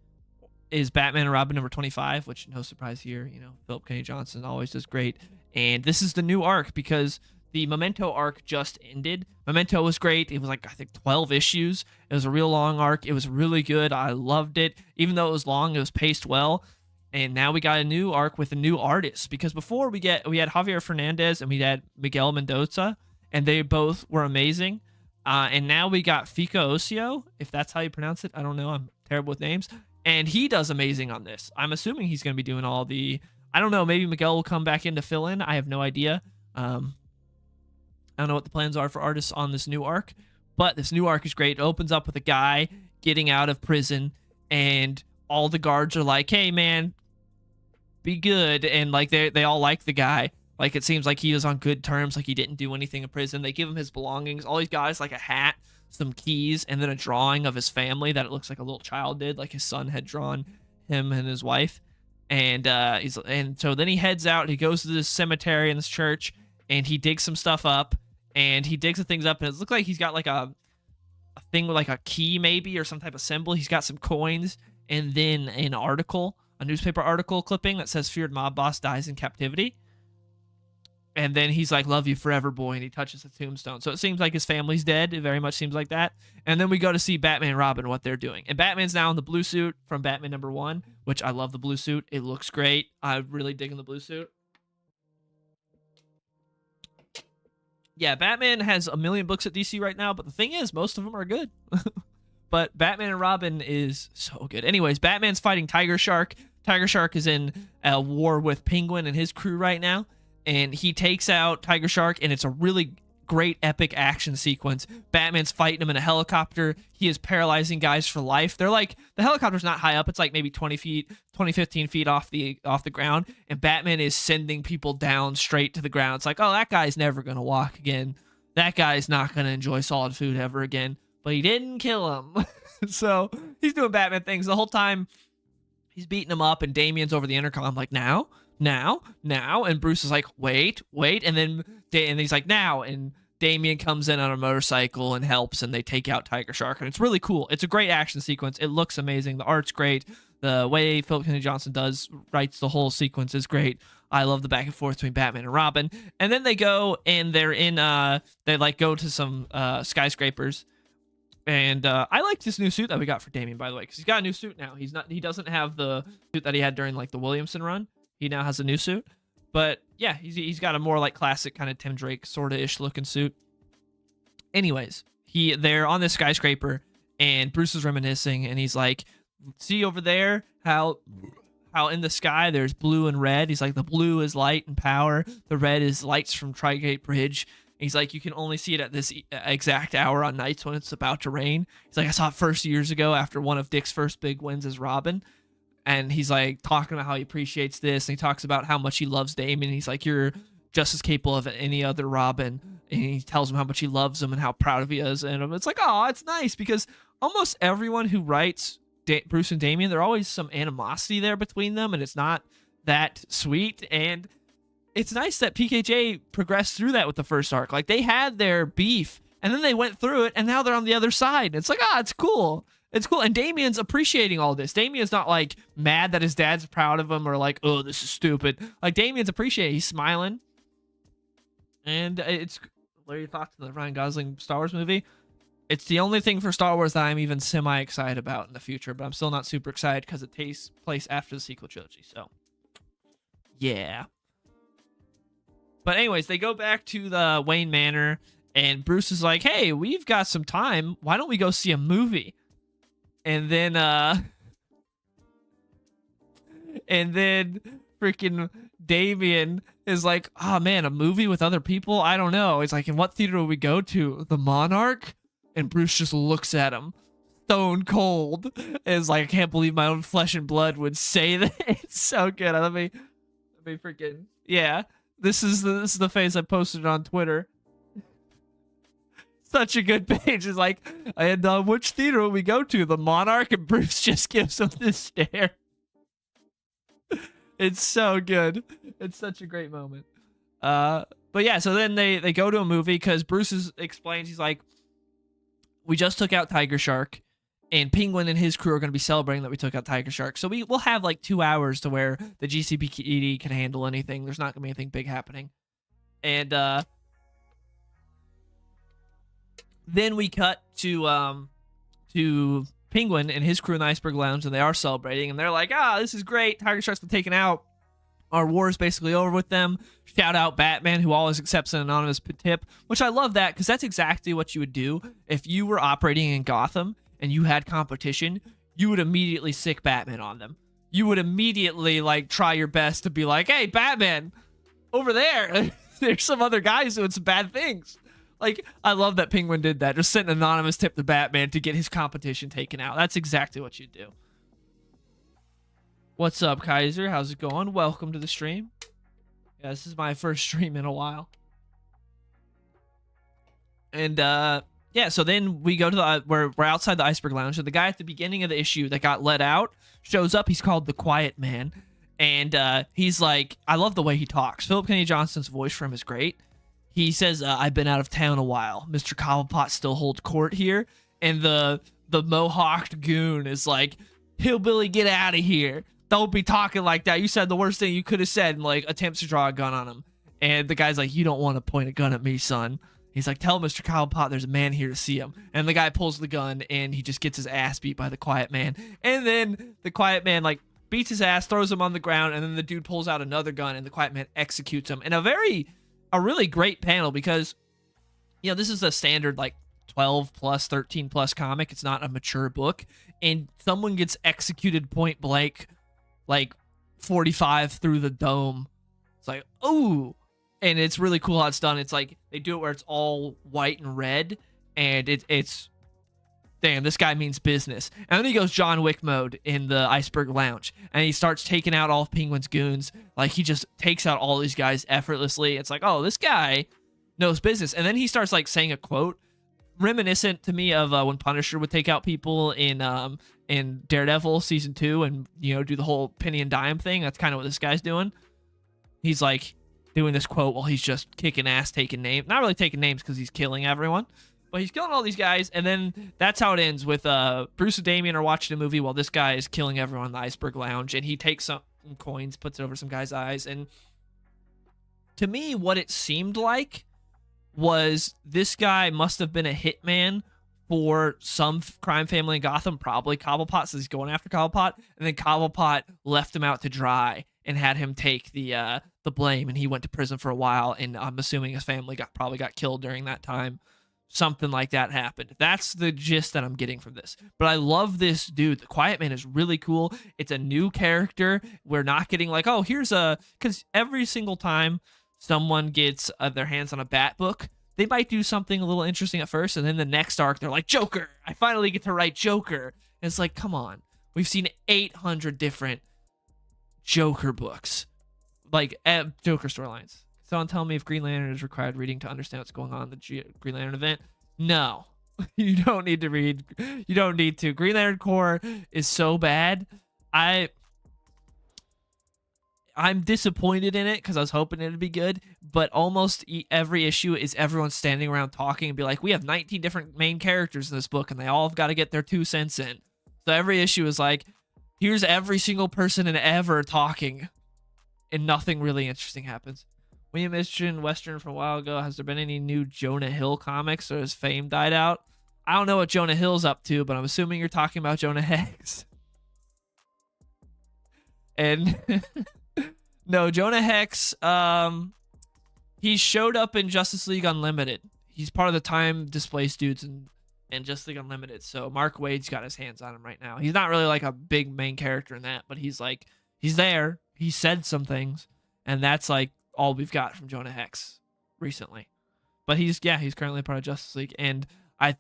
Speaker 1: is Batman and Robin number 25, which no surprise here, Philip Kennedy Johnson always does great. And this is the new arc because the Memento arc just ended. Memento was great. It was like, I think 12 issues. It was a real long arc. It was really good. I loved it. Even though it was long, it was paced well. And now we got a new arc with a new artist, because before we had Javier Fernandez and we had Miguel Mendoza, and they both were amazing. And now we got Fico Ocio, if that's how you pronounce it. I don't know. I'm terrible with names. And he does amazing on this. I'm assuming he's going to be doing all the... I don't know. Maybe Miguel will come back in to fill in. I have no idea. I don't know what the plans are for artists on this new arc. But this new arc is great. It opens up with a guy getting out of prison. And all the guards are like, hey, man, be good. And like they all like the guy. Like, it seems like he was on good terms, like he didn't do anything in prison. They give him his belongings. All he's got is like a hat, some keys, and then a drawing of his family that it looks like a little child did, like his son had drawn him and his wife. And so then he heads out. He goes to this cemetery and this church, and he digs some stuff up. And he digs the things up, and it looks like he's got like a thing with like a key maybe or some type of symbol. He's got some coins, and then an article, a newspaper article clipping that says "Feared mob boss dies in captivity." And then he's like, love you forever, boy. And he touches the tombstone. So it seems like his family's dead. It very much seems like that. And then we go to see Batman and Robin, what they're doing. And Batman's now in the blue suit from Batman number 1, which I love the blue suit. It looks great. I'm really digging the blue suit. Yeah, Batman has a million books at DC right now. But the thing is, most of them are good. But Batman and Robin is so good. Anyways, Batman's fighting Tiger Shark. Tiger Shark is in a war with Penguin and his crew right now. And he takes out Tiger Shark, and it's a really great epic action sequence. Batman's fighting him in a helicopter. He is paralyzing guys for life. They're like, the helicopter's not high up. It's like maybe 15 feet off the ground. And Batman is sending people down straight to the ground. It's like, oh, that guy's never going to walk again. That guy's not going to enjoy solid food ever again. But he didn't kill him. So he's doing Batman things the whole time. He's beating him up, and Damian's over the intercom like, now. And Bruce is like, wait. And then he's like, now. And Damian comes in on a motorcycle and helps, and they take out Tiger Shark. And it's really cool. It's a great action sequence. It looks amazing. The art's great. The way Philip Kennedy Johnson writes the whole sequence is great. I love the back and forth between Batman and Robin. And then they go and they're in, they like go to some skyscrapers. And I like this new suit that we got for Damian, by the way, because he's got a new suit now. He doesn't have the suit that he had during like the Williamson run. He now has a new suit. But yeah, he's got a more like classic kind of Tim Drake sort of ish looking suit. Anyways, they're on this skyscraper, and Bruce is reminiscing, and he's like, see over there how in the sky there's blue and red. He's like, the blue is light and power. The red is lights from Trigate Bridge. And he's like, you can only see it at this exact hour on nights when it's about to rain. He's like, I saw it first years ago after one of Dick's first big wins as Robin. And he's like talking about how he appreciates this, and he talks about how much he loves Damien. He's like, you're just as capable of any other Robin, and he tells him how much he loves him and how proud of he is, and it's like, oh, it's nice because almost everyone who writes Bruce and Damian, there always some animosity there between them, and it's not that sweet. And it's nice that PKJ progressed through that with the first arc. Like, they had their beef, and then they went through it, and now they're on the other side. It's like, it's cool. It's cool. And Damian's appreciating all this. Damian's not like mad that his dad's proud of him or like, oh, this is stupid. Like, Damian's appreciating. He's smiling. And it's, what are your thoughts on the Ryan Gosling Star Wars movie? It's the only thing for Star Wars that I'm even semi-excited about in the future, but I'm still not super excited because it takes place after the sequel trilogy. So, yeah. But anyways, they go back to the Wayne Manor, and Bruce is like, hey, we've got some time. Why don't we go see a movie? And then freaking Damian is like, oh man, a movie with other people? I don't know. It's like, in what theater would we go to? The Monarch? And Bruce just looks at him stone cold. And is like, I can't believe my own flesh and blood would say that. It's so good. Let me freaking, yeah. This is the face I posted on Twitter. Such a good page. It's like, and which theater will we go to? The Monarch? And Bruce just gives him this stare. It's so good. It's such a great moment. But yeah, so then they go to a movie because Bruce explains, he's like, we just took out Tiger Shark, and Penguin and his crew are going to be celebrating that we took out Tiger Shark. So we'll have like 2 hours to where the GCPD can handle anything. There's not going to be anything big happening. And then we cut to Penguin and his crew in the Iceberg Lounge, and they are celebrating, and they're like, this is great. Tiger Shark's been taken out. Our war is basically over with them. Shout out Batman, who always accepts an anonymous tip, which I love that, because that's exactly what you would do if you were operating in Gotham and you had competition. You would immediately sick Batman on them. You would immediately like try your best to be like, hey, Batman, over there, there's some other guys doing some bad things. Like, I love that Penguin did that. Just sent an anonymous tip to Batman to get his competition taken out. That's exactly what you do. What's up, Kaiser? How's it going? Welcome to the stream. Yeah, this is my first stream in a while. And, yeah, so then we go to we're outside the Iceberg Lounge, and the guy at the beginning of the issue that got let out shows up. He's called the Quiet Man. And he's like, I love the way he talks. Philip Kennedy Johnson's voice for him is great. He says, I've been out of town a while. Mr. Cobblepot still holds court here. And the mohawked goon is like, hillbilly, get out of here. Don't be talking like that. You said the worst thing you could have said, and like attempts to draw a gun on him. And the guy's like, you don't want to point a gun at me, son. He's like, tell Mr. Cobblepot there's a man here to see him. And the guy pulls the gun, and he just gets his ass beat by the Quiet Man. And then the Quiet Man like beats his ass, throws him on the ground, and then the dude pulls out another gun, and the Quiet Man executes him. And a really great panel, because, you know, this is a standard like 12 plus 13 plus comic. It's not a mature book, and someone gets executed point blank like 45 through the dome. It's like, ooh. And it's really cool how it's done. It's like they do it where it's all white and red, and it's damn, this guy means business. And then he goes John Wick mode in the Iceberg Lounge, and he starts taking out all of Penguin's goons. Like, he just takes out all these guys effortlessly. It's like, oh, this guy knows business. And then he starts like saying a quote reminiscent to me of when Punisher would take out people in Daredevil season 2, and, you know, do the whole penny and dime thing. That's kind of what this guy's doing. He's like doing this quote while he's just kicking ass, taking names. Not really taking names because he's killing everyone, but he's killing all these guys. And then that's how it ends with Bruce and Damian are watching a movie while this guy is killing everyone in the Iceberg Lounge, and he takes some coins, puts it over some guy's eyes. And to me, what it seemed like was this guy must have been a hitman for some crime family in Gotham, probably Cobblepot, so he's going after Cobblepot, and then Cobblepot left him out to dry and had him take the blame, and he went to prison for a while, and I'm assuming his family probably got killed during that time. Something like that happened. That's the gist that I'm getting from this. But I love this dude. The Quiet Man is really cool. It's a new character. We're not getting like, oh, because every single time someone gets their hands on a Bat book, they might do something a little interesting at first, and then the next arc, they're like, Joker! I finally get to write Joker! And it's like, come on. We've seen 800 different Joker books. Like, Joker storylines. Someone tell me if Green Lantern is required reading to understand what's going on in the Green Lantern event. No, you don't need to read. You don't need to. Green Lantern Corps is so bad. I'm disappointed in it because I was hoping it'd be good, but almost every issue is everyone standing around talking and be like, we have 19 different main characters in this book and they all have got to get their 2 cents in. So every issue is like, here's every single person in ever talking and nothing really interesting happens. When you mentioned Western from a while ago, has there been any new Jonah Hill comics or has fame died out? I don't know what Jonah Hill's up to, but I'm assuming you're talking about Jonah Hex. And no, Jonah Hex, he showed up in Justice League Unlimited. He's part of the time displaced dudes in Justice League Unlimited. So Mark Waid's got his hands on him right now. He's not really like a big main character in that, but he's there. He said some things, and that's like all we've got from Jonah Hex recently. But he's currently part of Justice League, and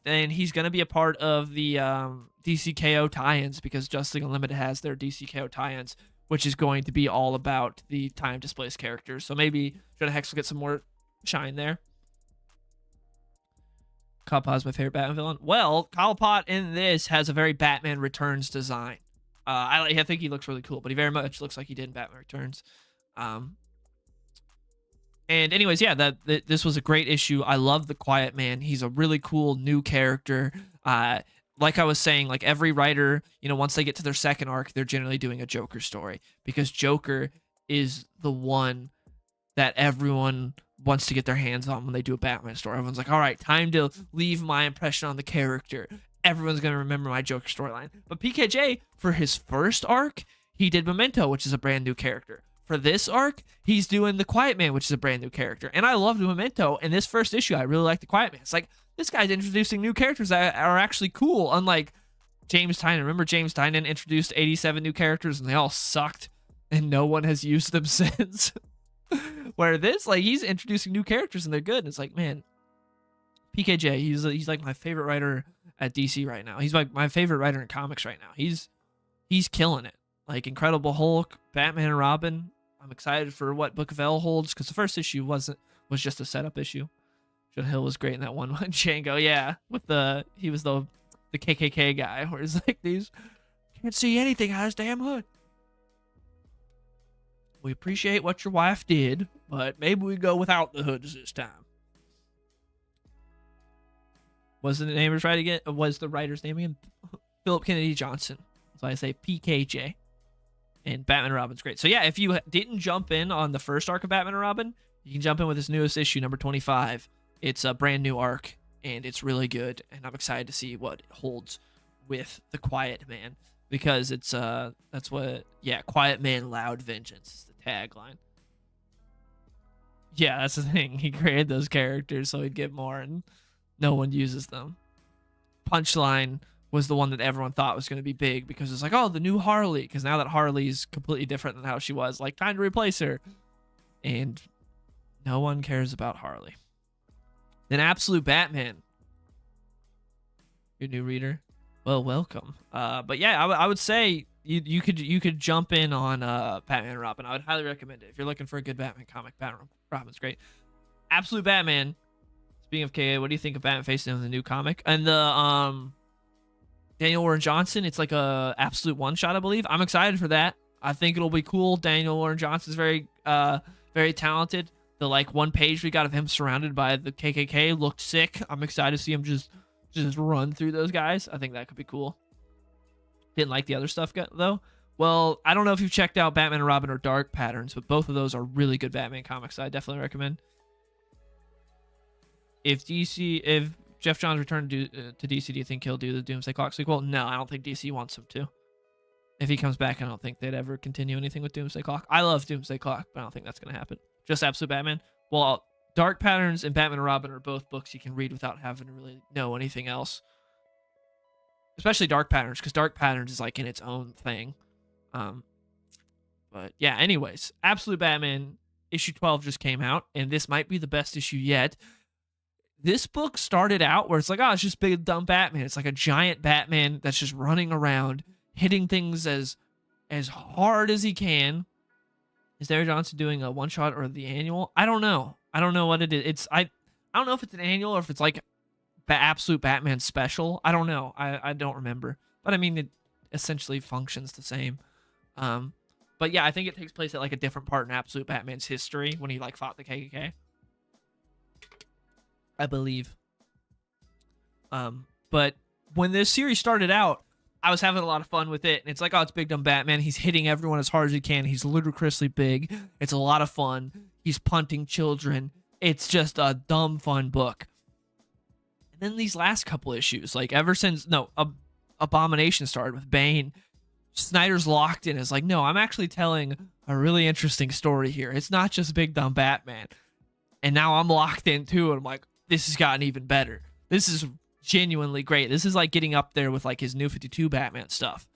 Speaker 1: he's gonna be a part of the DCKO tie-ins because Justice League Unlimited has their DCKO tie-ins, which is going to be all about the time displaced characters. So maybe Jonah Hex will get some more shine there. Cobblepot is my favorite Batman villain. Well, Cobblepot in this has a very Batman Returns design. I think he looks really cool, but he very much looks like he did in Batman Returns. And anyways, yeah, this was a great issue. I love the Quiet Man. He's a really cool new character. Like I was saying, like every writer, once they get to their second arc, they're generally doing a Joker story because Joker is the one that everyone wants to get their hands on when they do a Batman story. Everyone's like, all right, time to leave my impression on the character. Everyone's going to remember my Joker storyline. But PKJ, for his first arc, he did Memento, which is a brand new character. For this arc, he's doing the Quiet Man, which is a brand new character. And I loved Memento. In this first issue, I really like the Quiet Man. It's like, this guy's introducing new characters that are actually cool, unlike James Tynion. Remember James Tynion introduced 87 new characters and they all sucked and no one has used them since? Where this, like, he's introducing new characters and they're good. And it's like, man, PKJ, he's like my favorite writer at DC right now. He's like my favorite writer in comics right now. He's killing it. Like Incredible Hulk, Batman and Robin. I'm excited for what Book of L holds because the first issue was just a setup issue. Jonah Hill was great in that one. Django, yeah, he was the KKK guy, where he's like, these can't see anything out of his damn hood. We appreciate what your wife did, but maybe we go without the hoods this time. Was the name right again? Was the writer's name again? Philip Kennedy Johnson. So I say PKJ. And Batman and Robin's great. So yeah, if you didn't jump in on the first arc of Batman and Robin, you can jump in with this newest issue, number 25. It's a brand new arc, and it's really good. And I'm excited to see what it holds with the Quiet Man, because it's Quiet Man, Loud Vengeance is the tagline. Yeah, that's the thing. He created those characters so he'd get more, and no one uses them. Punchline was the one that everyone thought was going to be big because it's like, oh, the new Harley. Because now that Harley's completely different than how she was, like, time to replace her. And no one cares about Harley. Then Absolute Batman. Your new reader? Well, welcome. But yeah, I would say you could jump in on Batman and Robin. I would highly recommend it. If you're looking for a good Batman comic, Batman Robin's great. Absolute Batman. Speaking of KA, what do you think of Batman facing in the new comic? And the Daniel Warren Johnson, it's like a absolute one-shot, I believe. I'm excited for that. I think it'll be cool. Daniel Warren Johnson's very talented. The like one page we got of him surrounded by the KKK looked sick. I'm excited to see him just run through those guys. I think that could be cool. Didn't like the other stuff though. Well, I don't know if you've checked out Batman and Robin or Dark Patterns, but both of those are really good Batman comics. I definitely recommend. If Jeff Johns returned to DC, do you think he'll do the Doomsday Clock sequel? No, I don't think DC wants him to. If he comes back, I don't think they'd ever continue anything with Doomsday Clock. I love Doomsday Clock, but I don't think that's going to happen. Just Absolute Batman. Well, Dark Patterns and Batman and Robin are both books you can read without having to really know anything else. Especially Dark Patterns, because Dark Patterns is like in its own thing. But yeah, anyways, Absolute Batman issue 12 just came out, and this might be the best issue yet. This book started out where it's like, oh, it's just big dumb Batman. It's like a giant Batman that's just running around, hitting things as hard as he can. Is Derek Johnson doing a one shot or the annual? I don't know. I don't know what it is. I don't know if it's an annual or if it's like absolute Batman special. I don't know. I don't remember. But I mean, it essentially functions the same. But yeah, I think it takes place at like a different part in absolute Batman's history when he like fought the KKK. I believe. But when this series started out, I was having a lot of fun with it. And it's like, oh, it's Big Dumb Batman. He's hitting everyone as hard as he can. He's ludicrously big. It's a lot of fun. He's punting children. It's just a dumb, fun book. And then these last couple issues, like ever since, Abomination started with Bane, Snyder's locked in. It's like, no, I'm actually telling a really interesting story here. It's not just Big Dumb Batman. And now I'm locked in too. And I'm like, this has gotten even better. This is genuinely great. This is like getting up there with like his New 52 Batman stuff.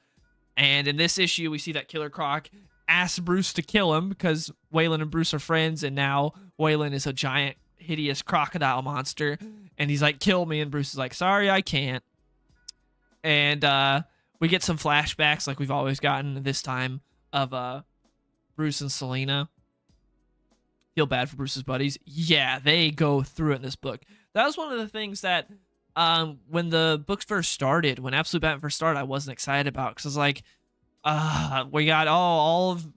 Speaker 1: And in this issue, we see that Killer Croc asks Bruce to kill him because Waylon and Bruce are friends, and now Waylon is a giant, hideous crocodile monster, and he's like, kill me, and Bruce is like, sorry, I can't. And we get some flashbacks like we've always gotten this time of Bruce and Selina. Feel bad for Bruce's buddies. Yeah, they go through it in this book. That was one of the things that when the books first started, when Absolute Batman first started, I wasn't excited about, because I was like, we got all of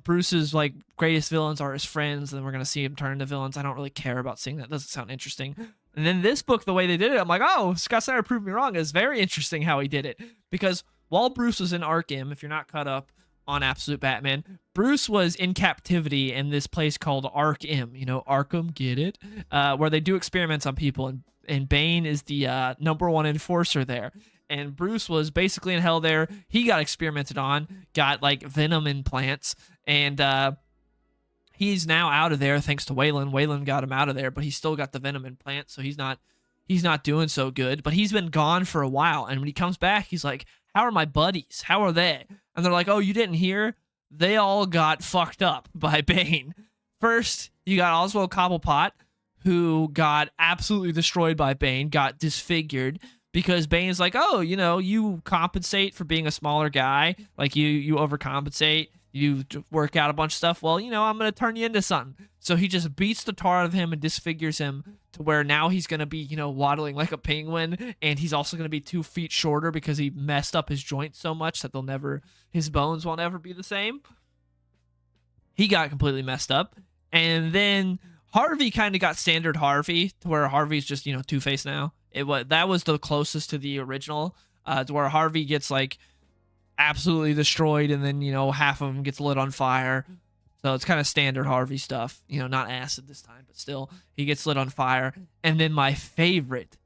Speaker 1: Bruce's like greatest villains are his friends, and we're gonna see him turn into villains. I don't really care about seeing that. Doesn't sound interesting. And then this book, the way they did it, I'm like, oh, Scott Snyder proved me wrong. It's very interesting how he did it, because while Bruce was in Arkham, if you're not caught up on Absolute Batman, Bruce was in captivity in this place called Arkham. You know, Arkham, get it? Where they do experiments on people, and Bane is the #1 enforcer there. And Bruce was basically in hell there. He got experimented on, got like venom implants, and he's now out of there thanks to Waylon. Waylon got him out of there, but he's still got the venom implant, so he's not doing so good. But he's been gone for a while, and when he comes back, he's like, how are my buddies? How are they? And they're like, oh, you didn't hear? They all got fucked up by Bane. First, you got Oswald Cobblepot, who got absolutely destroyed by Bane, got disfigured, because Bane's like, oh, you know, you compensate for being a smaller guy. Like, you overcompensate. You work out a bunch of stuff. Well, you know, I'm going to turn you into something. So he just beats the tar out of him and disfigures him to where now he's going to be, you know, waddling like a penguin. And he's also going to be 2 feet shorter because he messed up his joints so much that his bones won't ever be the same. He got completely messed up. And then Harvey kind of got standard Harvey, to where Harvey's just, you know, Two-Face now. That was the closest to the original, to where Harvey gets like absolutely destroyed, and then, you know, half of him gets lit on fire. So it's kind of standard Harvey stuff, you know, not acid this time, but still he gets lit on fire. And then my favorite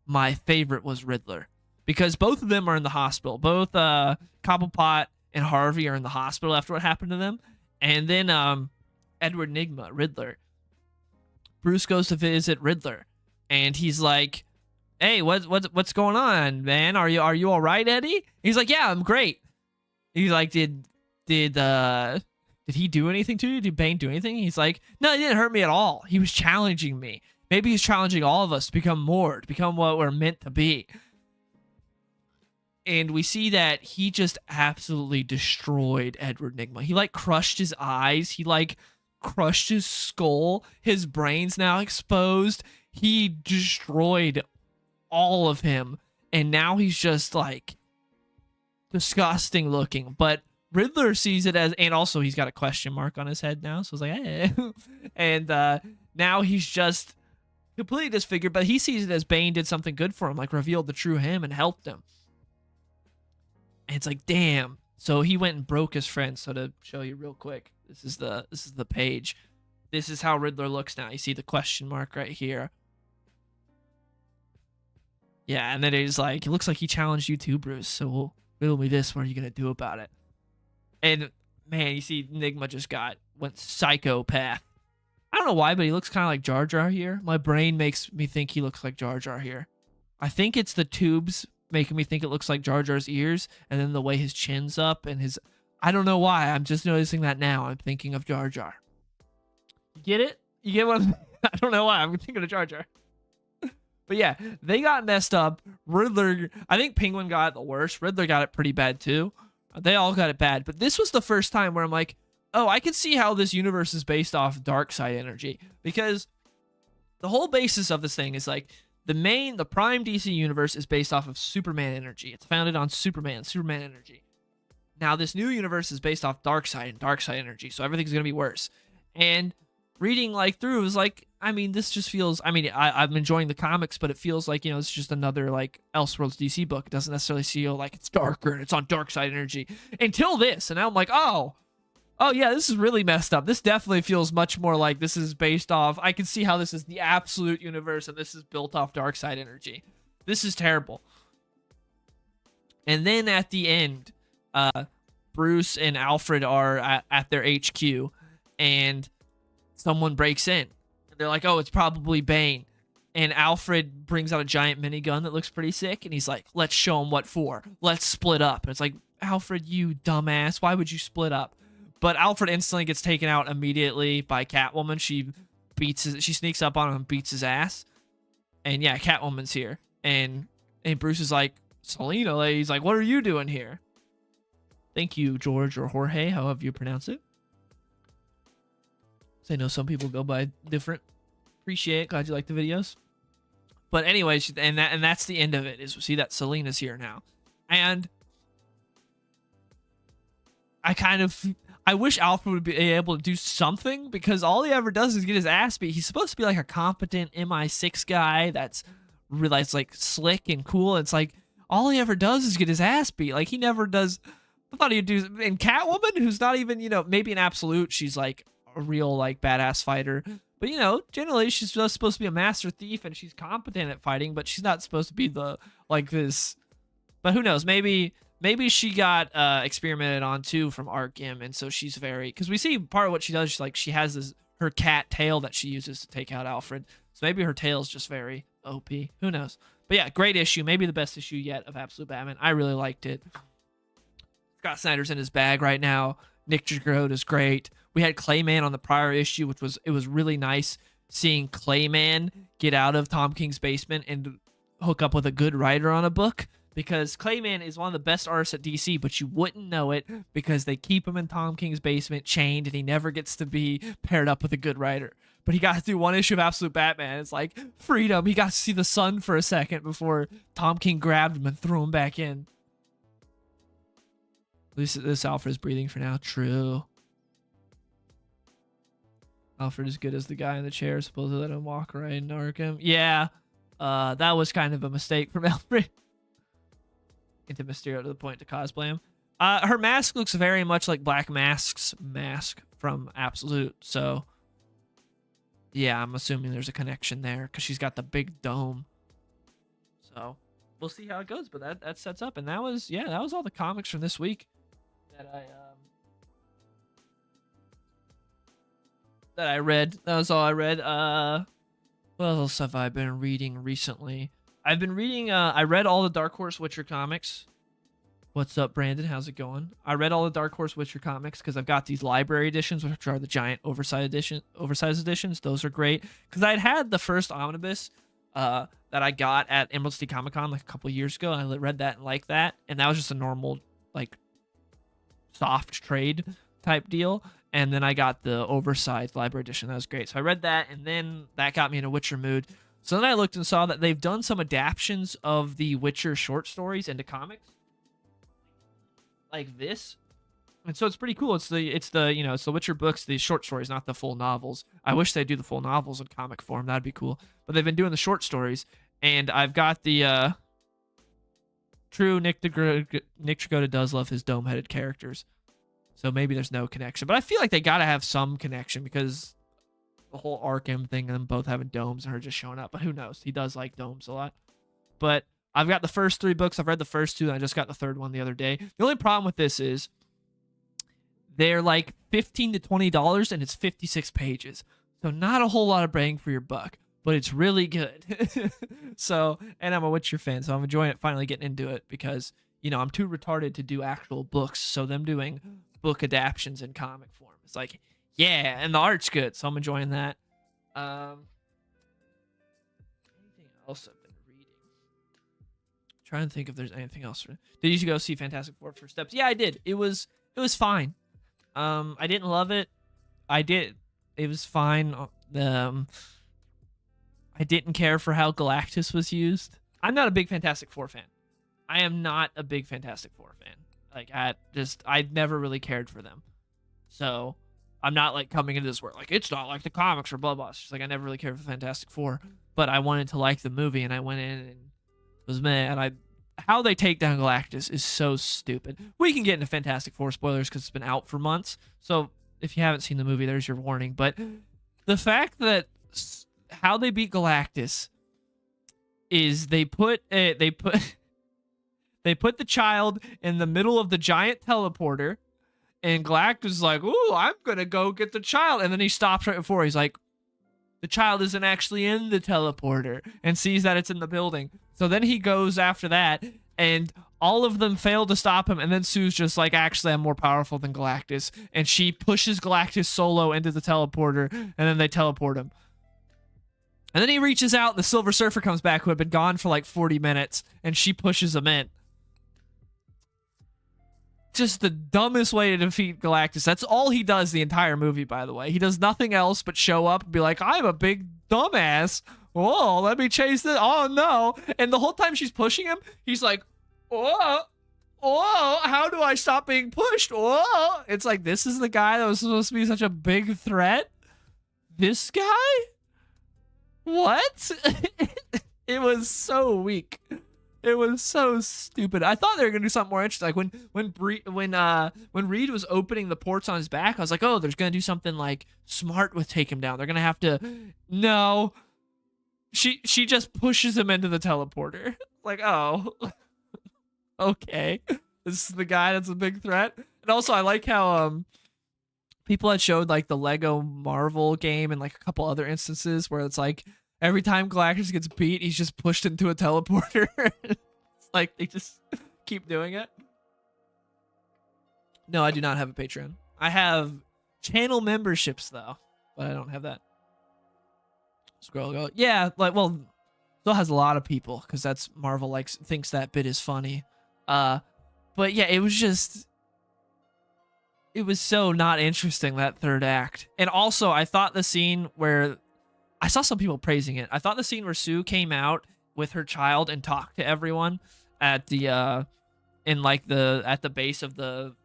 Speaker 1: was Riddler, because both of them are in the hospital. Both Cobblepot and Harvey are in the hospital after what happened to them. And then Edward Nygma, Riddler, Bruce goes to visit Riddler, and he's like, hey, what's going on, man? Are you all right, Eddie? He's like, yeah, I'm great. He's like, did he do anything to you? Did Bane do anything? He's like, no, he didn't hurt me at all. He was challenging me. Maybe he's challenging all of us to become more, to become what we're meant to be. And we see that he just absolutely destroyed Edward Nygma. He like crushed his eyes. He like crushed his skull. His brain's now exposed. He destroyed all of him, and now he's just like disgusting looking. But Riddler sees it as, and also he's got a question mark on his head now, so it's like, hey. And now he's just completely disfigured, but he sees it as Bane did something good for him, like revealed the true him and helped him. And it's like, damn. So he went and broke his friend. So to show you real quick, this is the page. This is how Riddler looks now. You see the question mark right here. Yeah, and then he's like, it looks like he challenged you too, Bruce. So we'll riddle me this. What are you gonna do about it? And man, you see, Nygma just went psychopath. I don't know why, but he looks kind of like Jar Jar here. My brain makes me think he looks like Jar Jar here. I think it's the tubes making me think it looks like Jar Jar's ears, and then the way his chin's up and his... I don't know why. I'm just noticing that now. I'm thinking of Jar Jar. You get it? You get what I'm... I don't know why. I'm thinking of Jar Jar. But yeah, they got messed up. Riddler... I think Penguin got it the worst. Riddler got it pretty bad too. They all got it bad. But this was the first time where I'm like, oh, I can see how this universe is based off dark side energy, because the whole basis of this thing is like the prime DC universe is based off of Superman energy. It's founded on Superman energy. Now this new universe is based off dark side and dark side energy, so everything's gonna be worse. And reading like through is like, I mean, this just feels, I mean, I'm enjoying the comics, but it feels like, you know, it's just another like Elseworlds DC book. It doesn't necessarily feel like it's darker and it's on dark side energy until this, and now I'm like, oh yeah, this is really messed up. This definitely feels much more like this is based off, I can see how this is the absolute universe and this is built off dark side energy. This is terrible. And then at the end, Bruce and Alfred are at their HQ, and someone breaks in. They're like, oh, it's probably Bane. And Alfred brings out a giant minigun that looks pretty sick, and he's like, let's show him what for. Let's split up. And it's like, Alfred, you dumbass, why would you split up? But Alfred instantly gets taken out immediately by Catwoman. She sneaks up on him and beats his ass. And yeah, Catwoman's here. And Bruce is like, Selena, he's like, what are you doing here? Thank you, George or Jorge, however you pronounce it. I know some people go by different. Appreciate it. Glad you like the videos. But anyways, and that's the end of it. Is we see that Selena's here now, and I wish Alfred would be able to do something, because all he ever does is get his ass beat. He's supposed to be like a competent MI6 guy that's really like slick and cool. It's like all he ever does is get his ass beat. Like he never does. I thought he'd do. And Catwoman, who's not even, you know, maybe an absolute, she's like a real like badass fighter, but you know, generally she's just supposed to be a master thief and she's competent at fighting, but she's not supposed to be the like this. But who knows, maybe she got experimented on too from Arkham, and so she's very, because we see part of what she does, she's like, she has this her cat tail that she uses to take out Alfred, so maybe her tail's just very OP, who knows. But yeah, great issue, maybe the best issue yet of Absolute Batman. I really liked it. Scott Snyder's in his bag right now. Nick Dragotta is great. We had Clayman on the prior issue, which was really nice seeing Clayman get out of Tom King's basement and hook up with a good writer on a book, because Clayman is one of the best artists at DC, but you wouldn't know it because they keep him in Tom King's basement chained, and he never gets to be paired up with a good writer. But he got to do one issue of Absolute Batman. It's like freedom. He got to see the sun for a second before Tom King grabbed him and threw him back in. At least this Alfred is breathing for now. True. Alfred is good as the guy in the chair. Supposed to let him walk right in Arkham. Yeah. That was kind of a mistake from Alfred. Into Mysterio to the point to cosplay him. Her mask looks very much like Black Mask's mask from Absolute. So, yeah, I'm assuming there's a connection there because she's got the big dome. So, we'll see how it goes. But that sets up. And that was all the comics from this week that I read. That was all I read. What else have I been reading recently? I've been reading, I read all the Dark Horse Witcher comics. What's up, Brandon? How's it going? I read all the Dark Horse Witcher comics because I've got these library editions, which are the giant oversized editions. Those are great. Because I'd had the first omnibus that I got at Emerald City Comic Con like a couple years ago, and I read that and liked that. And that was just a normal, like, soft trade type deal. And then I got the oversized library edition. That was great. So I read that, and then that got me in a Witcher mood. So then I looked and saw that they've done some adaptions of the Witcher short stories into comics, like this, and so it's pretty cool. It's the Witcher books, the short stories, not the full novels. I wish they'd do the full novels in comic form. That'd be cool. But they've been doing the short stories, and I've got the true Nick Dragotta does love his dome-headed characters, so maybe there's no connection. But I feel like they gotta have some connection because the whole Arkham thing and them both having domes and her just showing up. But who knows? He does like domes a lot. But I've got the first 3 books. I've read the first 2, and I just got the 3rd one the other day. The only problem with this is they're like $15 to $20, and it's 56 pages. So not a whole lot of bang for your buck, but it's really good. So, and I'm a Witcher fan, so I'm enjoying it, finally getting into it, because, you know, I'm too retarded to do actual books. So them doing book adaptions in comic form, it's like, yeah, and the art's good, so I'm enjoying that. Anything else I've been reading? Trying to think if there's anything else. Did you go see Fantastic Four First Steps? Yeah, I did. It was fine. I didn't love it. I did. It was fine. Um, I didn't care for how Galactus was used. I'm not a big Fantastic Four fan. I am not a big Fantastic Four fan. Like, I never really cared for them. So, I'm not like coming into this where like it's not like the comics or blah blah. It's just like I never really cared for Fantastic Four, but I wanted to like the movie, and I went in and was mad. How they take down Galactus is so stupid. We can get into Fantastic Four spoilers because it's been out for months. So if you haven't seen the movie, there's your warning. But the fact that how they beat Galactus is they put they put the child in the middle of the giant teleporter, and Galactus is like, "Ooh, I'm gonna go get the child," and then he stops right before. He's like, "The child isn't actually in the teleporter," and sees that it's in the building. So then he goes after that, and all of them fail to stop him, and then Sue's just like, "Actually, I'm more powerful than Galactus," and she pushes Galactus solo into the teleporter, and then they teleport him. And then he reaches out, and the Silver Surfer comes back, who had been gone for like 40 minutes, and she pushes him in. Just the dumbest way to defeat Galactus. That's all he does the entire movie, by the way. He does nothing else but show up and be like, "I'm a big dumbass. Whoa, let me chase this. Oh, no." And the whole time she's pushing him, he's like, "Whoa, whoa, how do I stop being pushed? Whoa." It's like, this is the guy that was supposed to be such a big threat? This guy? What? It was so weak. It was so stupid. I thought they were gonna do something more interesting. Like when Reed was opening the ports on his back, I was like, "Oh, they're gonna do something like smart with take him down. They're gonna have to." No, she just pushes him into the teleporter. Like, oh, okay, this is the guy that's a big threat. And also, I like how people had showed like the Lego Marvel game and like a couple other instances where it's like, every time Galactus gets beat, he's just pushed into a teleporter. It's like they just keep doing it. No, I do not have a Patreon. I have channel memberships though, but I don't have that. Scroll go. Yeah, like, well, still has a lot of people because that's Marvel thinks that bit is funny. But yeah, it was so not interesting, that third act. And also, I thought the scene where I saw some people praising it. I thought the scene where Sue came out with her child and talked to everyone at the at the base of the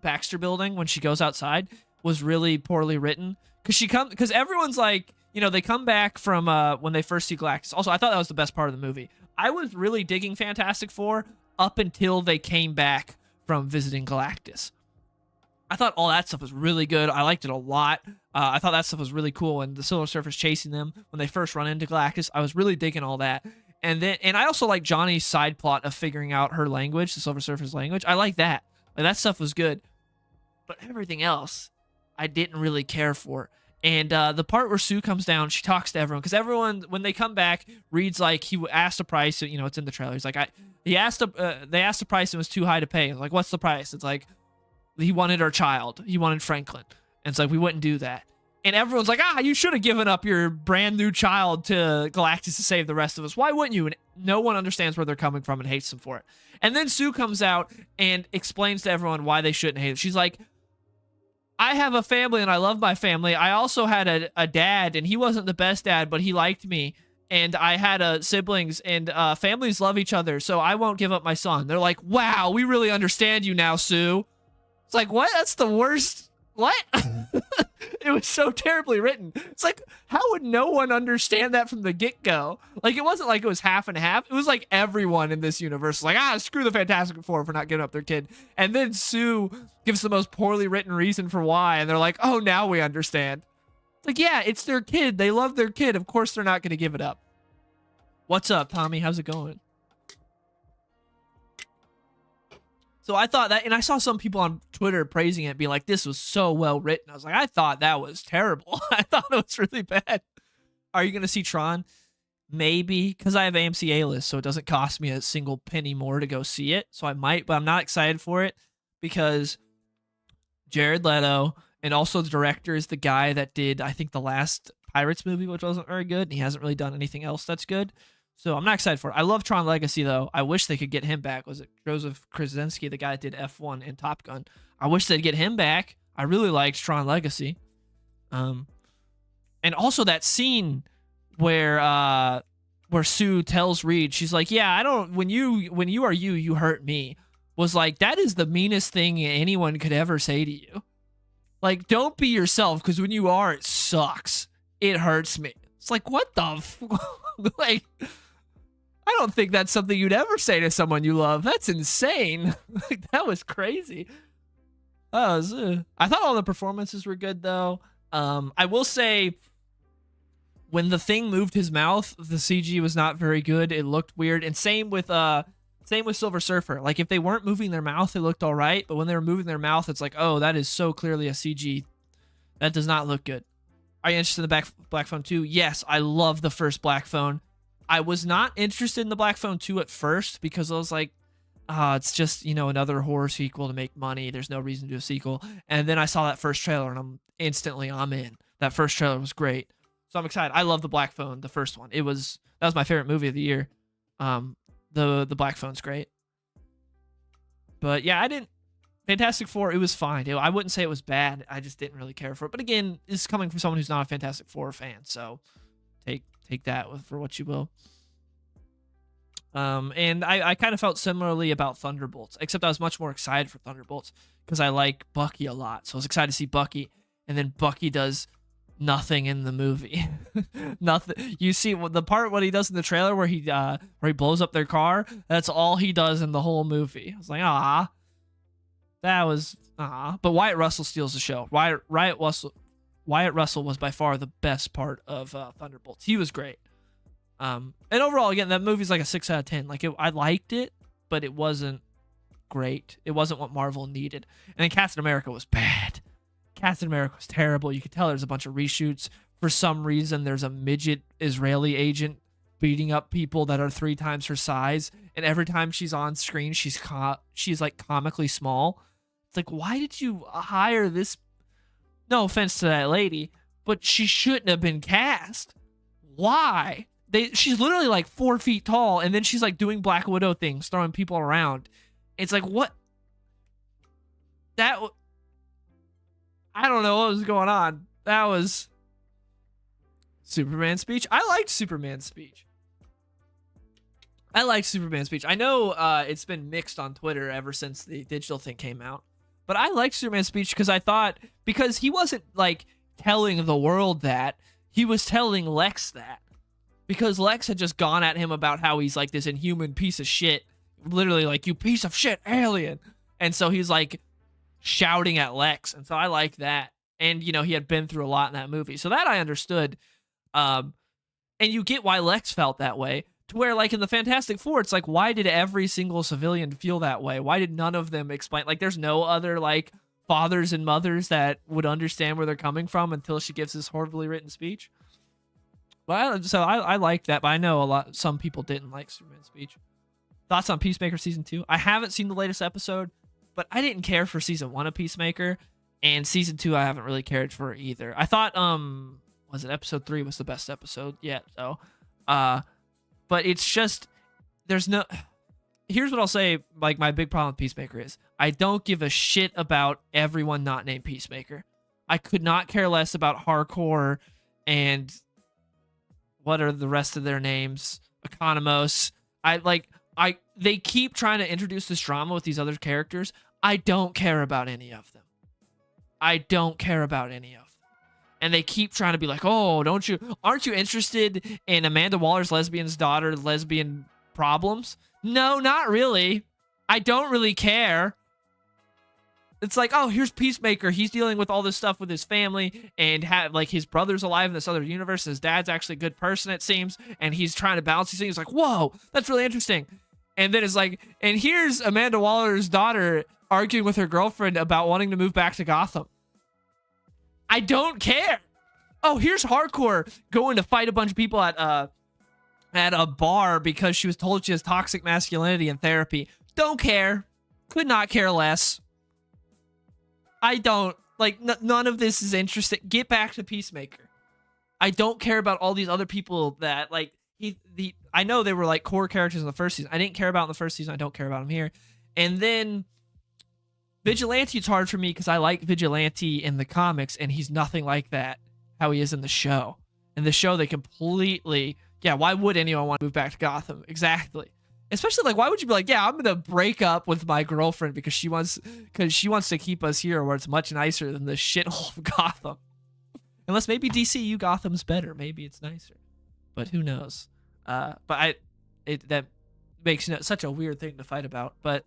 Speaker 1: Baxter building when she goes outside was really poorly written. Because everyone's like, they come back from when they first see Galactus. Also, I thought that was the best part of the movie. I was really digging Fantastic Four up until they came back from visiting Galactus. I thought all that stuff was really good. I liked it a lot. I thought that stuff was really cool. And the Silver Surfer's chasing them when they first run into Galactus. I was really digging all that. And I also like Johnny's side plot of figuring out her language, the Silver Surfer's language. I like that. Like, that stuff was good. But everything else, I didn't really care for. And the part where Sue comes down, she talks to everyone. Because everyone, when they come back, Reed's like, he asked a price. It's in the trailer. He's like, they asked the price and it was too high to pay. Like, what's the price? It's like, he wanted our child. He wanted Franklin. And it's like, we wouldn't do that. And everyone's like, you should have given up your brand new child to Galactus to save the rest of us. Why wouldn't you? And no one understands where they're coming from and hates them for it. And then Sue comes out and explains to everyone why they shouldn't hate it. She's like, "I have a family and I love my family. I also had a dad, and he wasn't the best dad, but he liked me. And I had siblings, and families love each other, so I won't give up my son." They're like, "Wow, we really understand you now, Sue." It's like, what? That's the worst. What? It was so terribly written. It's like, how would no one understand that from the get-go? Like, it wasn't like it was half and half. It was like everyone in this universe was like, screw the Fantastic Four for not giving up their kid. And then Sue gives the most poorly written reason for why. And they're like, "Oh, now we understand." It's like, yeah, it's their kid. They love their kid. Of course they're not going to give it up. What's up, Tommy? How's it going? So I thought that, and I saw some people on Twitter praising it, being like, "This was so well written." I was like, I thought that was terrible. I thought it was really bad. Are you going to see Tron? Maybe, because I have AMC A-list, so it doesn't cost me a single penny more to go see it. So I might, but I'm not excited for it because Jared Leto, and also the director, is the guy that did, I think, the last Pirates movie, which wasn't very good, and he hasn't really done anything else that's good. So I'm not excited for it. I love Tron Legacy, though. I wish they could get him back. Was it Joseph Krasinski, the guy that did F1 and Top Gun? I wish they'd get him back. I really liked Tron Legacy. Um, and also that scene where Sue tells Reed, she's like, "Yeah, I don't. When you are you, you hurt me." Was like, that is the meanest thing anyone could ever say to you. Like, don't be yourself, because when you are, it sucks. It hurts me. It's like, what the like, I don't think that's something you'd ever say to someone you love. That's insane. Like, that was crazy. I thought all the performances were good though. I will say, when the thing moved his mouth, the CG was not very good. It looked weird. And same with Silver Surfer. Like, if they weren't moving their mouth, it looked all right. But when they were moving their mouth, it's like, oh, that is so clearly a CG. That does not look good. Are you interested in the Black Phone 2? Yes, I love the first Black Phone. I was not interested in the Black Phone 2 at first because I was like, it's just, another horror sequel to make money. There's no reason to do a sequel. And then I saw that first trailer and I'm in. That first trailer was great. So I'm excited. I love the Black Phone, the first one. That was my favorite movie of the year. The Black Phone's great. But yeah, Fantastic Four, it was fine. I wouldn't say it was bad. I just didn't really care for it. But again, this is coming from someone who's not a Fantastic Four fan, so take that for what you will. And I kind of felt similarly about Thunderbolts, except I was much more excited for Thunderbolts because I like Bucky a lot. So I was excited to see Bucky, and then Bucky does nothing in the movie. Nothing. You see the part what he does in the trailer where he blows up their car. That's all he does in the whole movie. I was like, that was But Wyatt Russell steals the show. Wyatt Russell was by far the best part of Thunderbolts. He was great. And overall, again, that movie's like a 6 out of 10. Like, I liked it, but it wasn't great. It wasn't what Marvel needed. And then Captain America was bad. Captain America was terrible. You could tell there's a bunch of reshoots. For some reason, there's a midget Israeli agent beating up people that are 3 times her size. And every time she's on screen, she's like comically small. It's like, why did you hire this? No offense to that lady, but she shouldn't have been cast. Why? She's literally like 4 feet tall, and then she's like doing Black Widow things, throwing people around. It's like, what? I don't know what was going on. That was Superman's speech. I liked Superman's speech. I know it's been mixed on Twitter ever since the digital thing came out. But I liked Superman's speech because he wasn't like telling the world that. He was telling Lex that. Because Lex had just gone at him about how he's like this inhuman piece of shit. Literally like, you piece of shit alien. And so he's like shouting at Lex. And so I like that. And, he had been through a lot in that movie. So that I understood. And you get why Lex felt that way. To where, like, in the Fantastic Four, it's like, why did every single civilian feel that way? Why did none of them explain? Like, there's no other, like, fathers and mothers that would understand where they're coming from until she gives this horribly written speech. But I liked that, but I know some people didn't like Superman's speech. Thoughts on Peacemaker Season 2? I haven't seen the latest episode, but I didn't care for Season 1 of Peacemaker, and Season 2 I haven't really cared for either. I thought, was it Episode 3 was the best episode yet, though. But it's just, here's what I'll say, like, my big problem with Peacemaker is, I don't give a shit about everyone not named Peacemaker. I could not care less about Hardcore and what are the rest of their names? Economos. They keep trying to introduce this drama with these other characters. I don't care about any of them. And they keep trying to be like, oh, aren't you interested in Amanda Waller's lesbian's daughter, lesbian problems? No, not really. I don't really care. It's like, oh, here's Peacemaker. He's dealing with all this stuff with his family and his brother's alive in this other universe. His dad's actually a good person, it seems. And he's trying to balance these things. Like, whoa, that's really interesting. And then it's like, and here's Amanda Waller's daughter arguing with her girlfriend about wanting to move back to Gotham. I don't care. Oh, here's Hardcore going to fight a bunch of people at a bar because she was told she has toxic masculinity in therapy. Don't care. Could not care less. I don't none of this is interesting. Get back to Peacemaker. I don't care about all these other people that I know they were like core characters in the first season. I didn't care about in the first season. I don't care about them here. And then Vigilante, it's hard for me because I like Vigilante in the comics, and he's nothing like that, how he is in the show. In the show, they completely, yeah, why would anyone want to move back to Gotham? Exactly. Especially, like, why would you be like, yeah, I'm going to break up with my girlfriend because she wants to keep us here where it's much nicer than the shithole of Gotham. Unless maybe DCU Gotham's better. Maybe it's nicer. But who knows? That makes such a weird thing to fight about. But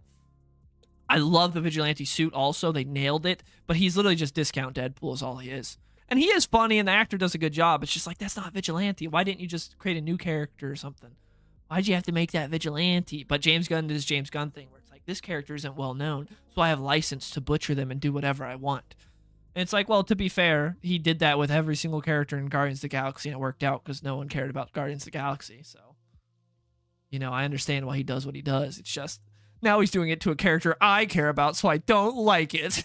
Speaker 1: I love the Vigilante suit also. They nailed it. But he's literally just discount Deadpool is all he is. And he is funny, and the actor does a good job. It's just like, that's not Vigilante. Why didn't you just create a new character or something? Why'd you have to make that Vigilante? But James Gunn did his James Gunn thing, where it's like, this character isn't well known, so I have license to butcher them and do whatever I want. And it's like, well, to be fair, he did that with every single character in Guardians of the Galaxy, and it worked out because no one cared about Guardians of the Galaxy. So, I understand why he does what he does. It's just, now he's doing it to a character I care about, so I don't like it.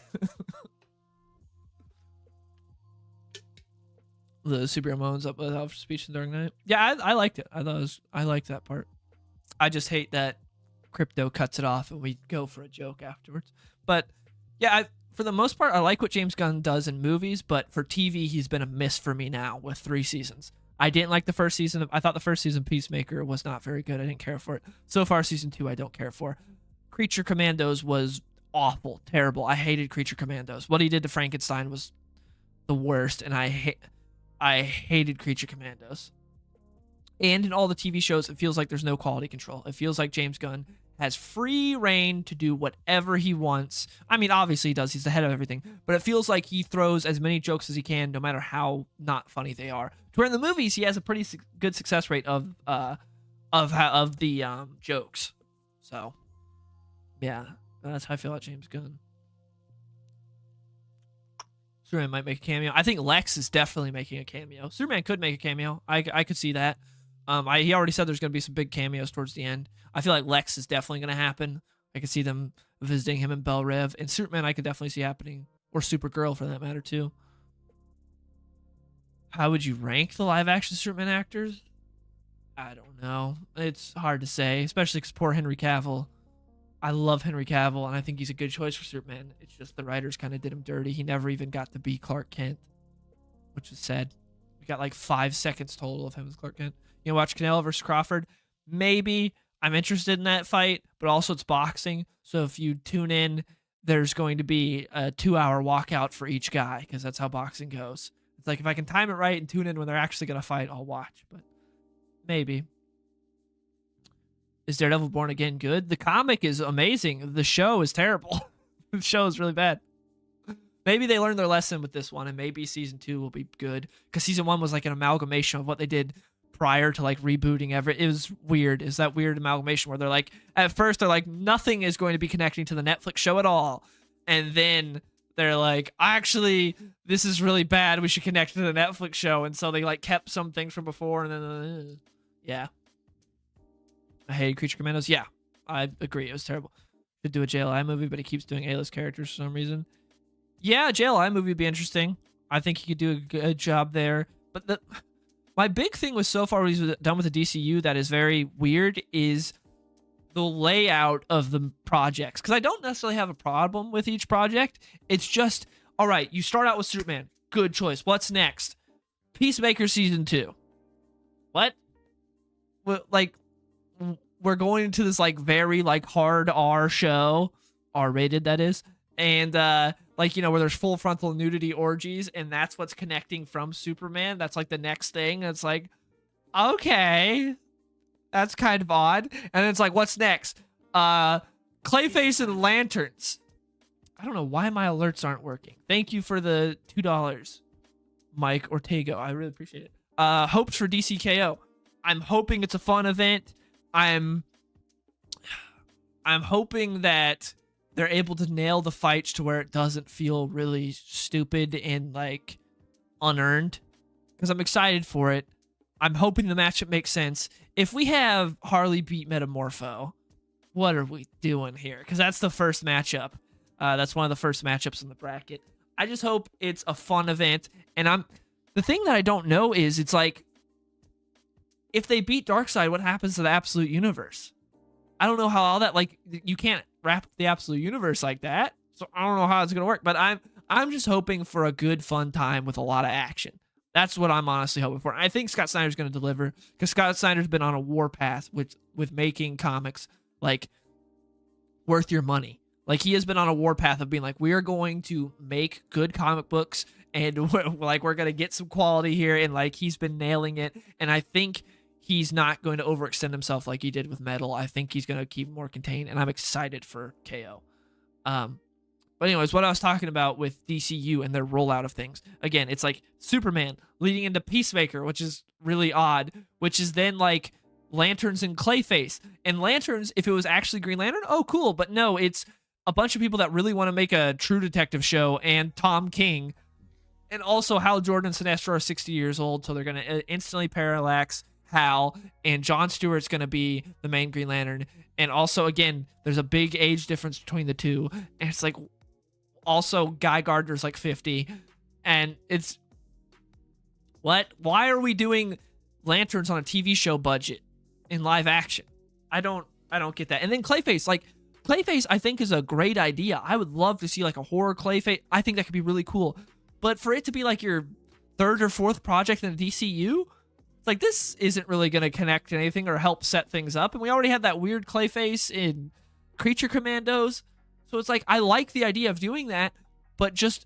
Speaker 1: The superhero moans up with Alfred's speech in Dark Knight. Yeah, I liked it. I liked that part. I just hate that Crypto cuts it off and we go for a joke afterwards. But yeah, for the most part, I like what James Gunn does in movies, but for TV, he's been a miss for me now with 3 seasons. I didn't like the first season. I thought the first season Peacemaker was not very good. I didn't care for it. So far, season 2, I don't care for. Creature Commandos was awful, terrible. I hated Creature Commandos. What he did to Frankenstein was the worst, and I hated Creature Commandos. And in all the TV shows, it feels like there's no quality control. It feels like James Gunn has free reign to do whatever he wants. I mean, obviously he does. He's the head of everything. But it feels like he throws as many jokes as he can, no matter how not funny they are. To where in the movies, he has a pretty good success rate of the jokes. So, yeah, that's how I feel about James Gunn. Superman might make a cameo. I think Lex is definitely making a cameo. Superman could make a cameo. I could see that. He already said there's going to be some big cameos towards the end. I feel like Lex is definitely going to happen. I could see them visiting him in Belle Rive. And Superman I could definitely see happening. Or Supergirl for that matter too. How would you rank the live action Superman actors? I don't know. It's hard to say. Especially because poor Henry Cavill. I love Henry Cavill, and I think he's a good choice for Superman. It's just the writers kind of did him dirty. He never even got to be Clark Kent, which is sad. We got like 5 seconds total of him as Clark Kent. Watch Canelo versus Crawford. Maybe I'm interested in that fight, but also it's boxing. So if you tune in, there's going to be a 2-hour walkout for each guy because that's how boxing goes. It's like if I can time it right and tune in when they're actually going to fight, I'll watch. But maybe. Is Daredevil Born Again good? The comic is amazing. The show is terrible. The show is really bad. Maybe they learned their lesson with this one, and maybe season 2 will be good. Because season 1 was like an amalgamation of what they did prior to like rebooting It was weird. Is that weird amalgamation where they're like, at first they're like, nothing is going to be connecting to the Netflix show at all. And then they're like, actually, this is really bad. We should connect to the Netflix show. And so they like kept some things from before, and then, yeah. I hated Creature Commandos. Yeah, I agree. It was terrible. Could do a JLI movie, but he keeps doing A-list characters for some reason. Yeah, a JLI movie would be interesting. I think he could do a good job there. But my big thing with so far what he's done with the DCU that is very weird is the layout of the projects. Because I don't necessarily have a problem with each project. It's just, all right, you start out with Superman. Good choice. What's next? Peacemaker Season 2. What? Well, like, we're going into this like very like hard R show, R-rated that is, and like where there's full frontal nudity orgies, and that's what's connecting from Superman. That's like the next thing. It's like, okay, that's kind of odd. And it's like, what's next? Clayface and Lanterns. I don't know why my alerts aren't working. Thank you for the $2, Mike Ortego. I really appreciate it. Hopes for DCKO. I'm hoping it's a fun event. I'm hoping that they're able to nail the fights to where it doesn't feel really stupid and like unearned, because I'm excited for it. I'm hoping the matchup makes sense. If we have Harley beat Metamorpho, what are we doing here? Because that's the first matchup. That's one of the first matchups in the bracket. I just hope it's a fun event. And the thing that I don't know is it's like, if they beat Darkseid, what happens to the Absolute Universe? I don't know how all that, like, you can't wrap the Absolute Universe like that. So I don't know how it's gonna work, but I'm just hoping for a good, fun time with a lot of action. That's what I'm honestly hoping for. I think Scott Snyder's gonna deliver because Scott Snyder's been on a warpath with making comics like worth your money. Like he has been on a warpath of being like, we are going to make good comic books and we're gonna get some quality here, and like he's been nailing it. And I think he's not going to overextend himself like he did with Metal. I think he's gonna keep more contained, and I'm excited for KO. But anyways, what I was talking about with DCU and their rollout of things. Again, it's like Superman leading into Peacemaker, which is really odd, which is then like Lanterns and Clayface. And Lanterns, if it was actually Green Lantern, oh, cool. But no, it's a bunch of people that really want to make a True Detective show and Tom King. And also Hal Jordan and Sinestro are 60 years old, so they're going to instantly parallax Hal, and Jon Stewart's going to be the main Green Lantern. And also, again, there's a big age difference between the two. And it's like, also Guy Gardner's like 50. And it's, what? Why are we doing Lanterns on a TV show budget in live action? I don't get that. And then Clayface, I think is a great idea. I would love to see like a horror Clayface. I think that could be really cool. But for it to be like your third or fourth project in the DCU, it's like, this isn't really going to connect to anything or help set things up. And we already had that weird Clayface in Creature Commandos. So it's like, I like the idea of doing that, but just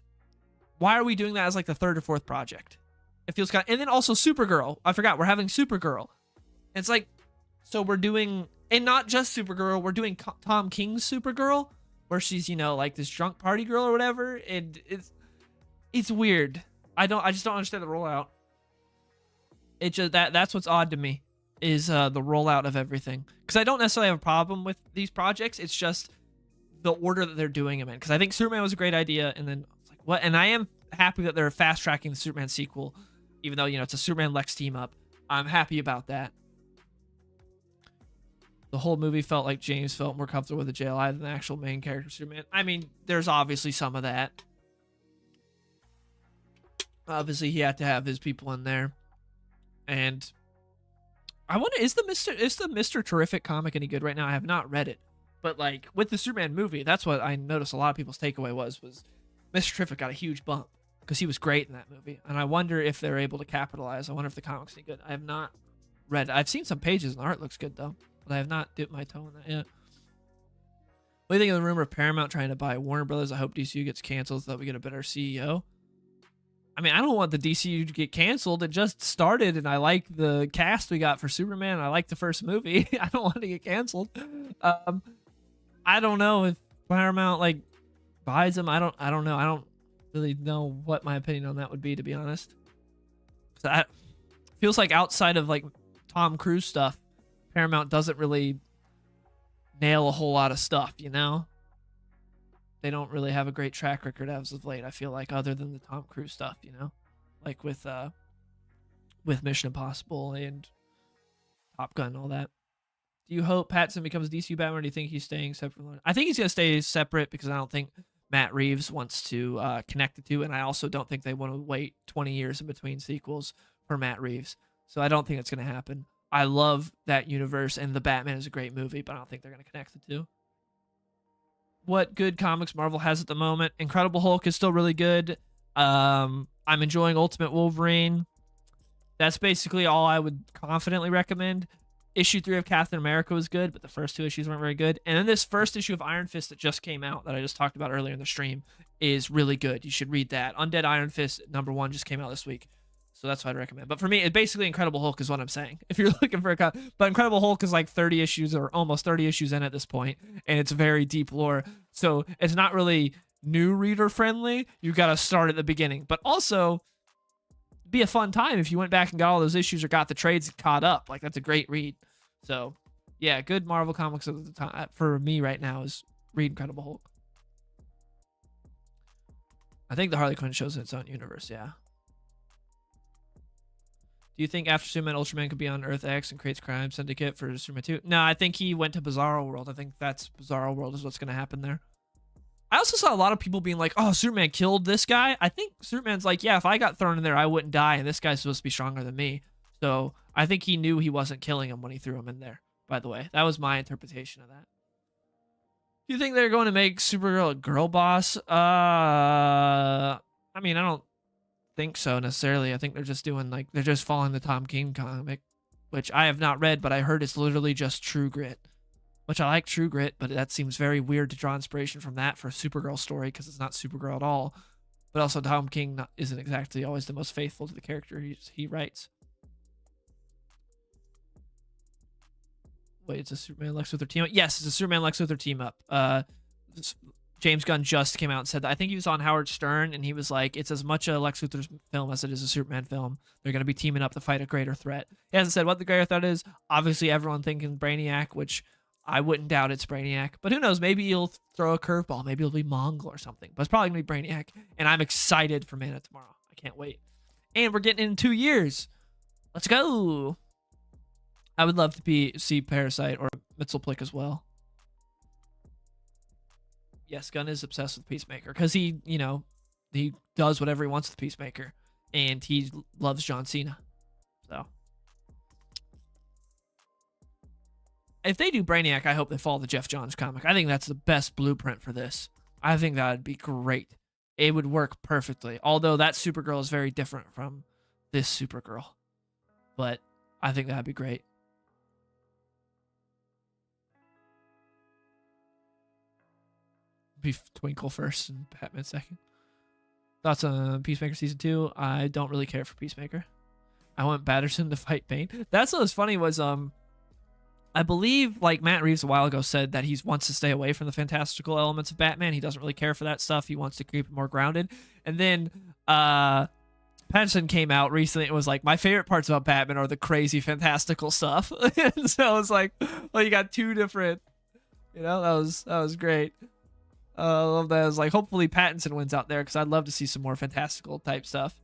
Speaker 1: why are we doing that as like the third or fourth project? It feels kind of, and then also Supergirl. I forgot, we're having Supergirl. And it's like, so we're doing, and not just Supergirl, we're doing Tom King's Supergirl, where she's, you know, like this drunk party girl or whatever. And it's weird. I just don't understand the rollout. It just, that's what's odd to me, is the rollout of everything. Because I don't necessarily have a problem with these projects. It's just the order that they're doing them in. Because I think Superman was a great idea, and then it's like, what? And I am happy that they're fast tracking the Superman sequel, even though, you know, it's a Superman Lex team up. I'm happy about that. The whole movie felt like James felt more comfortable with the JLI than the actual main character Superman. I mean, there's obviously some of that. Obviously, he had to have his people in there. And I wonder, is the Mr. Terrific comic any good right now? I have not read it. But like with the Superman movie, that's what I noticed a lot of people's takeaway was Mr. Terrific got a huge bump because he was great in that movie. And I wonder if they're able to capitalize. I wonder if the comic's any good. I have not read it. I've seen some pages and the art looks good though, but I have not dipped my toe in that yet. What do you think of the rumor of Paramount trying to buy Warner Brothers? I hope DCU gets canceled so that we get a better CEO. I mean, I don't want the DCU to get canceled. It just started, and I like the cast we got for Superman. I like the first movie. I don't want to get canceled. I don't know if Paramount like buys them. I don't know. I don't really know what my opinion on that would be, to be honest. That feels like outside of like Tom Cruise stuff, Paramount doesn't really nail a whole lot of stuff, you know? They don't really have a great track record as of late, I feel like, other than the Tom Cruise stuff, you know? Like with Mission Impossible and Top Gun and all that. Do you hope Pattinson becomes DC Batman, or do you think he's staying separate? I think he's going to stay separate because I don't think Matt Reeves wants to connect the two, and I also don't think they want to wait 20 years in between sequels for Matt Reeves. So I don't think it's going to happen. I love that universe, and The Batman is a great movie, but I don't think they're going to connect the two. What good comics Marvel has at the moment? Incredible Hulk is still really good. I'm enjoying Ultimate Wolverine. That's basically all I would confidently recommend. Issue 3 of Captain America was good, but the first 2 issues weren't very good. And then this first issue of Iron Fist that just came out, that I just talked about earlier in the stream, is really good. You should read that. Undead Iron Fist #1 just came out this week. So that's what I'd recommend. But for me, it's basically Incredible Hulk is what I'm saying. If you're looking for a but Incredible Hulk is like 30 issues or almost 30 issues in at this point, and it's very deep lore. So it's not really new reader friendly. You got to start at the beginning. But also be a fun time if you went back and got all those issues or got the trades caught up. Like, that's a great read. So yeah, good Marvel comics at the time for me right now is read Incredible Hulk. I think the Harley Quinn show's in its own universe, yeah. Do you think after Superman, Ultraman could be on Earth X and creates crime syndicate for Superman 2? No, I think he went to Bizarro World. I think that's Bizarro World is what's going to happen there. I also saw a lot of people being like, oh, Superman killed this guy. I think Superman's like, yeah, if I got thrown in there, I wouldn't die, and this guy's supposed to be stronger than me. So I think he knew he wasn't killing him when he threw him in there, by the way. That was my interpretation of that. Do you think they're going to make Supergirl a girl boss? I mean, I don't think so necessarily. I think they're just doing like they're just following the Tom King comic, which I have not read, but I heard it's literally just True Grit. Which I like True Grit, but that seems very weird to draw inspiration from that for a Supergirl story because it's not Supergirl at all. But also, Tom King isn't exactly always the most faithful to the character he writes. Wait, it's a Superman Lex Luthor team up? Yes, it's a Superman Lex Luthor team up. James Gunn just came out and said that. I think he was on Howard Stern, and he was like, it's as much a Lex Luthor's film as it is a Superman film. They're going to be teaming up to fight a greater threat. He hasn't said what the greater threat is. Obviously, everyone thinking Brainiac, which I wouldn't doubt it's Brainiac. But who knows? Maybe he'll throw a curveball. Maybe it'll be Mongol or something. But it's probably going to be Brainiac. And I'm excited for Man of Tomorrow. I can't wait. And we're getting in 2 years. Let's go. I would love to see Parasite or Mxyzptlk as well. Yes, Gunn is obsessed with Peacemaker because he does whatever he wants with Peacemaker, and he loves John Cena. So, if they do Brainiac, I hope they follow the Jeff Johns comic. I think that's the best blueprint for this. I think that would be great. It would work perfectly. Although that Supergirl is very different from this Supergirl, but I think that'd be great. Be Twinkle first and Batman second. Thoughts on Peacemaker season 2? I don't really care for Peacemaker. I want Batterson to fight Bane. That's what was funny was I believe like Matt Reeves a while ago said that he wants to stay away from the fantastical elements of Batman. He doesn't really care for that stuff. He wants to keep it more grounded. And then Pattinson came out recently and was like, my favorite parts about Batman are the crazy fantastical stuff. And so I was like, well, you got two different, that was great. I love that. I was like, hopefully Pattinson wins out there because I'd love to see some more fantastical type stuff.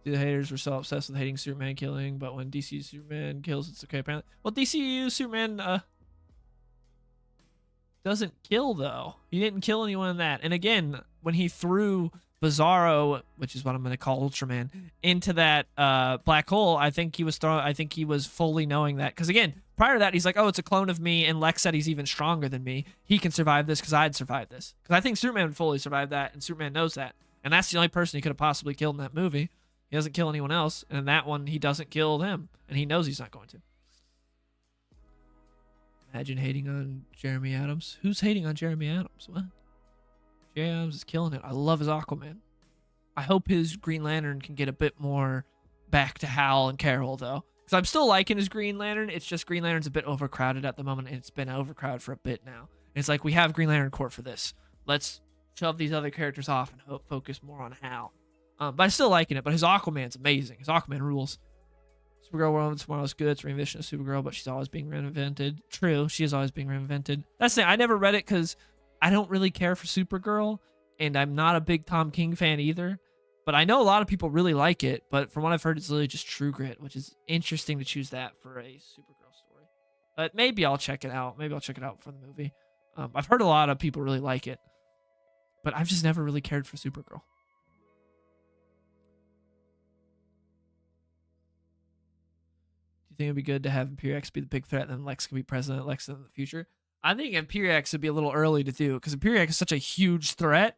Speaker 1: The haters were so obsessed with hating Superman killing, but when DC Superman kills, it's okay apparently. Well, DCU Superman doesn't kill though. He didn't kill anyone in that. And again, when he threw Bizarro, which is what I'm going to call Ultraman, into that black hole, I think he was fully knowing that. Because again, prior to that, he's like, oh, it's a clone of me, and Lex said he's even stronger than me. He can survive this because I'd survive this. Because I think Superman would fully survive that, and Superman knows that. And that's the only person he could have possibly killed in that movie. He doesn't kill anyone else, and in that one, he doesn't kill him, and he knows he's not going to. Imagine hating on Jeremy Adams. Who's hating on Jeremy Adams? What? Jeremy Adams is killing it. I love his Aquaman. I hope his Green Lantern can get a bit more back to Hal and Carol, though. Because I'm still liking his Green Lantern. It's just Green Lantern's a bit overcrowded at the moment, and it's been overcrowded for a bit now. And it's like, we have Green Lantern Corps for this. Let's shove these other characters off and focus more on Hal. But I'm still liking it. But his Aquaman's amazing. His Aquaman rules. Supergirl World Tomorrow's good. It's a reinvention of Supergirl, but she's always being reinvented. True, she is always being reinvented. That's the thing. I never read it because I don't really care for Supergirl, and I'm not a big Tom King fan either. But I know a lot of people really like it, but from what I've heard, it's literally just True Grit, which is interesting to choose that for a Supergirl story. But maybe I'll check it out. Maybe I'll check it out for the movie. I've heard a lot of people really like it, but I've just never really cared for Supergirl. Do you think it'd be good to have Imperiex be the big threat and then Lex can be president Lex in the future? I think Imperiex would be a little early to do because Imperiex is such a huge threat.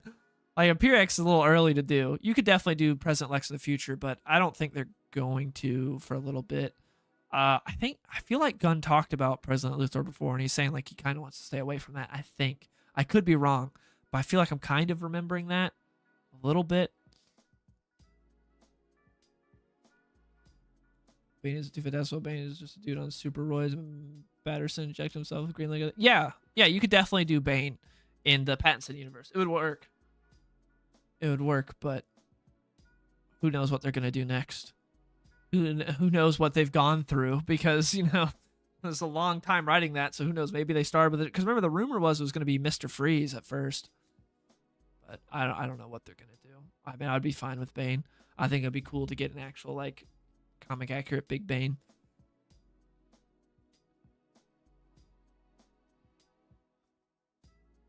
Speaker 1: Like, Imperiex is a little early to do. You could definitely do President Lex in the future, but I don't think they're going to for a little bit. I feel like Gunn talked about President Luthor before, and he's saying like he kind of wants to stay away from that. I think. I could be wrong, but I feel like I'm kind of remembering that a little bit. Bane is too fantastical. Bane is just a dude on steroids. Batterson inject himself with green leg. Yeah, you could definitely do Bane in the Pattinson universe. It would work. But who knows what they're gonna do next? Who knows what they've gone through? Because there's a long time writing that, so who knows? Maybe they started with it. Because remember, the rumor was it was gonna be Mr. Freeze at first, but I don't know what they're gonna do. I mean, I'd be fine with Bane. I think it'd be cool to get an actual like comic accurate Big Bane.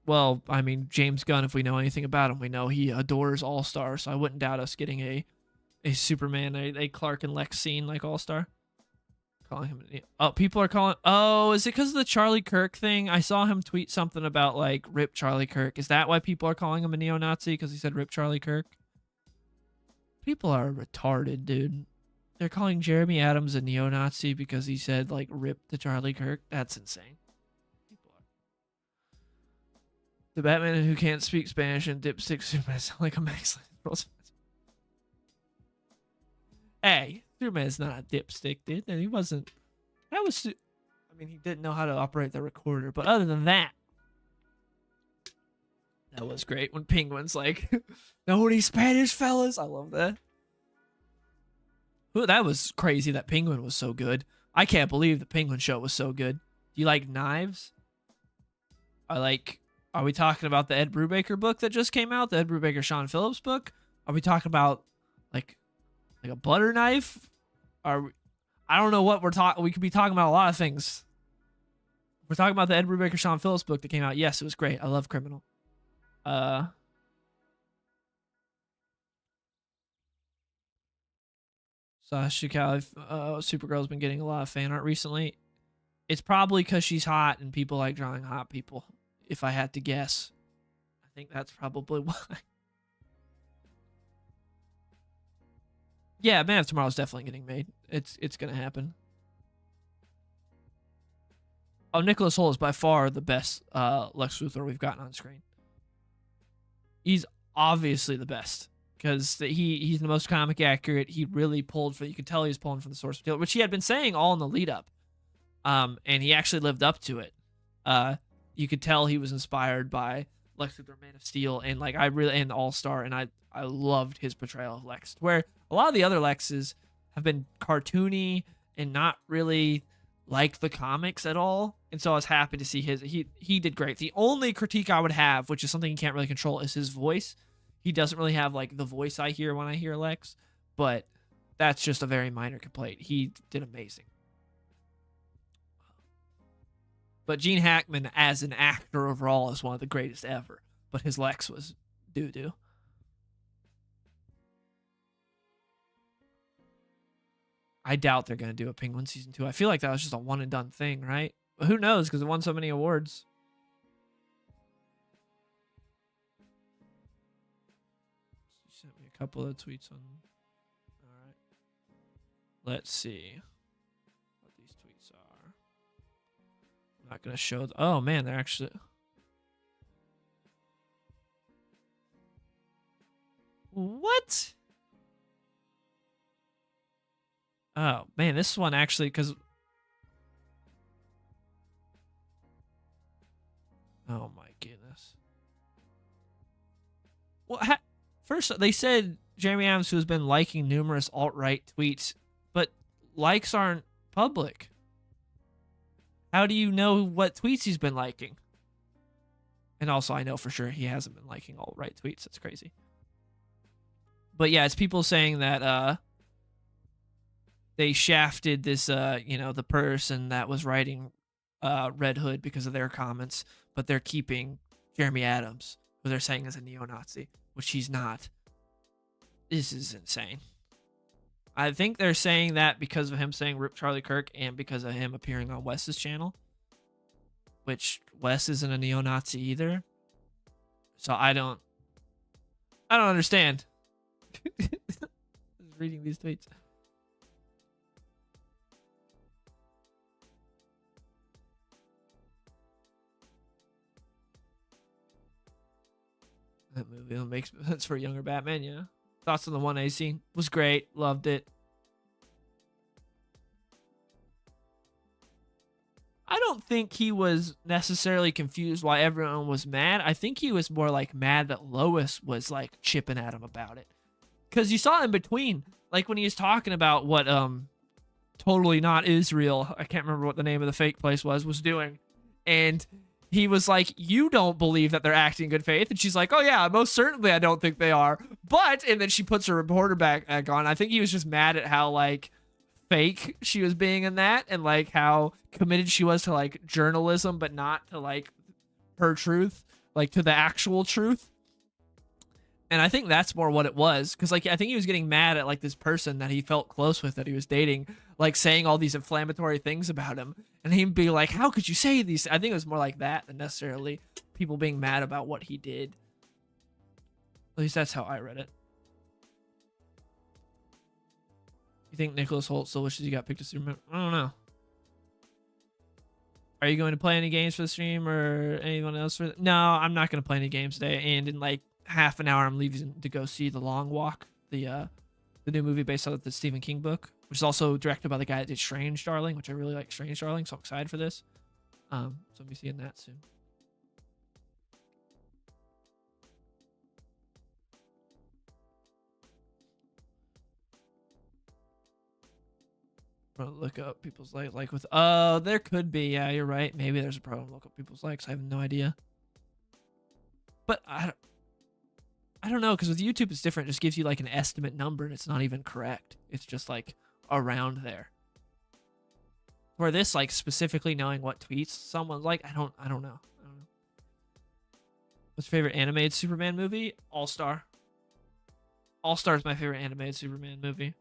Speaker 1: Well, I mean, James Gunn, if we know anything about him, we know he adores All-Star, so I wouldn't doubt us getting a Superman, a Clark and Lex scene like All-Star. calling him a neo. Oh, people are calling. Oh, is it because of the Charlie Kirk thing? I saw him tweet something about like rip Charlie Kirk. Is that why people are calling him a neo-Nazi? Because he said rip Charlie Kirk? People are retarded, dude. They're calling Jeremy Adams a neo-Nazi because he said like rip to Charlie Kirk. That's insane. People are. The Batman who can't speak Spanish and dipstick Superman sound like a Max. Hey, Superman's not a dipstick, dude. And he wasn't. That was. I mean, he didn't know how to operate the recorder, but other than that, that was great. When Penguin's like, "No, any Spanish fellas?" I love that. Ooh, that was crazy. That Penguin was so good. I can't believe the Penguin show was so good. Do you like knives? Are we talking about the Ed Brubaker book that just came out? The Ed Brubaker Sean Phillips book? Are we talking about like a butter knife? I don't know what we're talking. We could be talking about a lot of things. We're talking about the Ed Brubaker Sean Phillips book that came out. Yes, it was great. I love Criminal. Sasha Cali, Supergirl's been getting a lot of fan art recently. It's probably because she's hot and people like drawing hot people. If I had to guess, I think that's probably why. Yeah, Man of Tomorrow's definitely getting made. It's gonna happen. Oh, Nicholas Hoult is by far the best Lex Luthor we've gotten on screen. He's obviously the best because he's the most comic accurate. He really pulled for. You could tell he was pulling from the source material, which he had been saying all in the lead up. And he actually lived up to it. You could tell he was inspired by Lex Luthor, Man of Steel, and like and All Star, and I loved his portrayal of Lex. Where a lot of the other Lexes have been cartoony and not really like the comics at all, and so I was happy to see he did great. The only critique I would have, which is something he can't really control, is his voice. He doesn't really have like the voice I hear when I hear Lex, but that's just a very minor complaint. He did amazing. But Gene Hackman as an actor overall is one of the greatest ever, but his Lex was doo-doo. I doubt they're going to do a Penguin season 2. I feel like that was just a one and done thing, right? But who knows, because it won so many awards. You sent me a couple of tweets on. All right. Let's see what these tweets are. I'm not going to show. Oh, man, they're actually. What? Oh, man, this one actually, because... Oh, my goodness. Well, first, they said Jeremy Adams, who has been liking numerous alt-right tweets, but likes aren't public. How do you know what tweets he's been liking? And also, I know for sure he hasn't been liking alt-right tweets. That's crazy. But yeah, it's people saying that... they shafted this, the person that was writing Red Hood because of their comments, but they're keeping Jeremy Adams, who they're saying is a neo-Nazi, which he's not. This is insane. I think they're saying that because of him saying Rip Charlie Kirk and because of him appearing on Wes's channel, which Wes isn't a neo-Nazi either. So I don't understand. Reading these tweets. That movie makes sense for a younger Batman, yeah. Thoughts on the 1A scene? Was great. Loved it. I don't think he was necessarily confused why everyone was mad. I think he was more like mad that Lois was like chipping at him about it. Because you saw in between, like when he was talking about what Totally Not Israel, I can't remember what the name of the fake place was doing. And he was like, you don't believe that they're acting in good faith. And she's like, oh yeah, most certainly I don't think they are. But, and then she puts her reporter back on. I think he was just mad at how like fake she was being in that. And like how committed she was to like journalism, but not to like her truth, like to the actual truth. And I think that's more what it was, because like I think he was getting mad at like this person that he felt close with that he was dating, like saying all these inflammatory things about him, and he'd be like, "How could you say these?" I think it was more like that than necessarily people being mad about what he did. At least that's how I read it. You think Nicholas Holt still wishes he got picked as Superman? I don't know. Are you going to play any games for the stream or anyone else? No, I'm not going to play any games today. And in like half an hour, I'm leaving to go see The Long Walk, the new movie based on the Stephen King book, which is also directed by the guy that did Strange Darling, which I really like Strange Darling, so I'm excited for this. So I'll be seeing that soon. Look up people's like with there could be, yeah, you're right, maybe there's a problem. Look up people's likes. I have no idea, but I don't know, because with YouTube it's different. It just gives you like an estimate number and it's not even correct. It's just like around there. Where this, like specifically knowing what tweets someone's like, I don't know. What's your favorite animated Superman movie? All Star. All Star is my favorite animated Superman movie.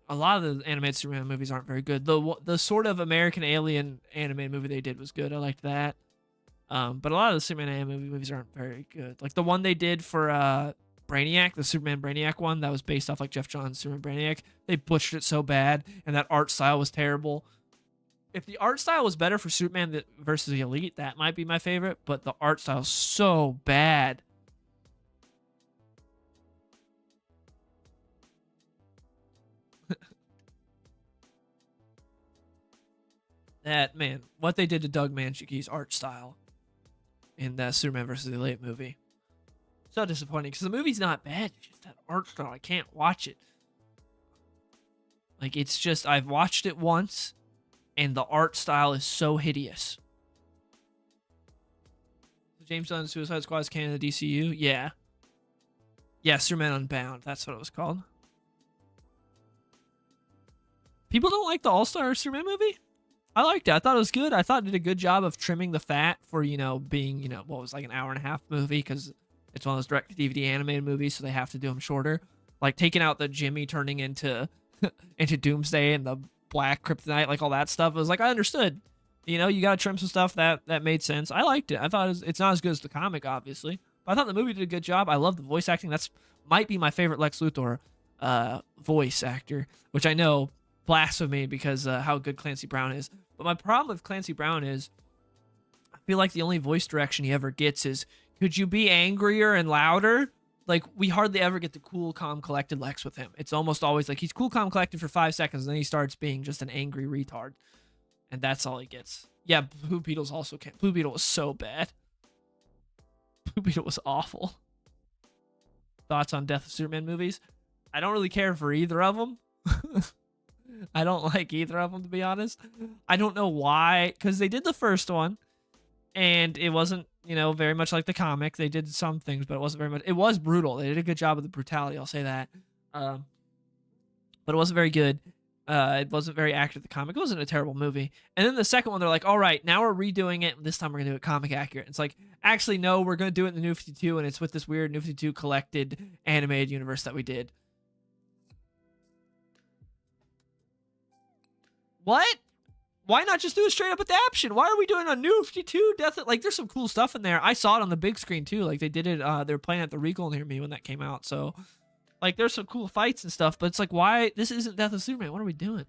Speaker 1: A lot of the animated Superman movies aren't very good. The sort of American Alien animated movie they did was good. I liked that. But a lot of the Superman animated movies aren't very good. Like the one they did for Brainiac, the Superman Brainiac one that was based off like Jeff Johns' Superman Brainiac, they butchered it so bad, and that art style was terrible. If the art style was better for Superman versus the Elite, that might be my favorite, but the art style is so bad. That, man, what they did to Doug Manchiki's art style in that Superman vs. the Elite movie. So disappointing, because the movie's not bad. It's just that art style. I can't watch it. Like, it's just, I've watched it once, and the art style is so hideous. James Gunn's Suicide Squad is canon of the DCU? Yeah. Yeah, Superman Unbound. That's what it was called. People don't like the All-Star Superman movie? I liked it. I thought it was good. I thought it did a good job of trimming the fat for, being, what was like an hour and a half movie, because it's one of those direct-to-DVD animated movies, so they have to do them shorter. Like, taking out the Jimmy turning into into Doomsday and the Black Kryptonite, like all that stuff. It was like, I understood. You got to trim some stuff that made sense. I liked it. I thought it's not as good as the comic, obviously, but I thought the movie did a good job. I love the voice acting. That's might be my favorite Lex Luthor voice actor, which I know, blasphemy, because how good Clancy Brown is. But my problem with Clancy Brown is I feel like the only voice direction he ever gets is, could you be angrier and louder? Like, we hardly ever get the cool, calm, collected Lex with him. It's almost always like he's cool, calm, collected for 5 seconds, and then he starts being just an angry retard. And that's all he gets. Yeah, Blue Beetle's also can't. Blue Beetle was so bad. Blue Beetle was awful. Thoughts on Death of Superman movies? I don't really care for either of them. I don't like either of them, to be honest. I don't know why, because they did the first one, and it wasn't, very much like the comic. They did some things, but it wasn't very much. It was brutal. They did a good job of the brutality, I'll say that. But it wasn't very good. It wasn't very accurate, the comic. It wasn't a terrible movie. And then the second one, they're like, all right, now we're redoing it. This time we're going to do it comic accurate. It's like, actually, no, we're going to do it in the New 52, and it's with this weird New 52 collected animated universe that we did. What? Why not just do a straight up adaptation? Why are we doing a New 52 Death? Like, there's some cool stuff in there. I saw it on the big screen too. Like, they did it. They were playing at the Regal near me when that came out. So, like, there's some cool fights and stuff. But it's like, why? This isn't Death of Superman. What are we doing?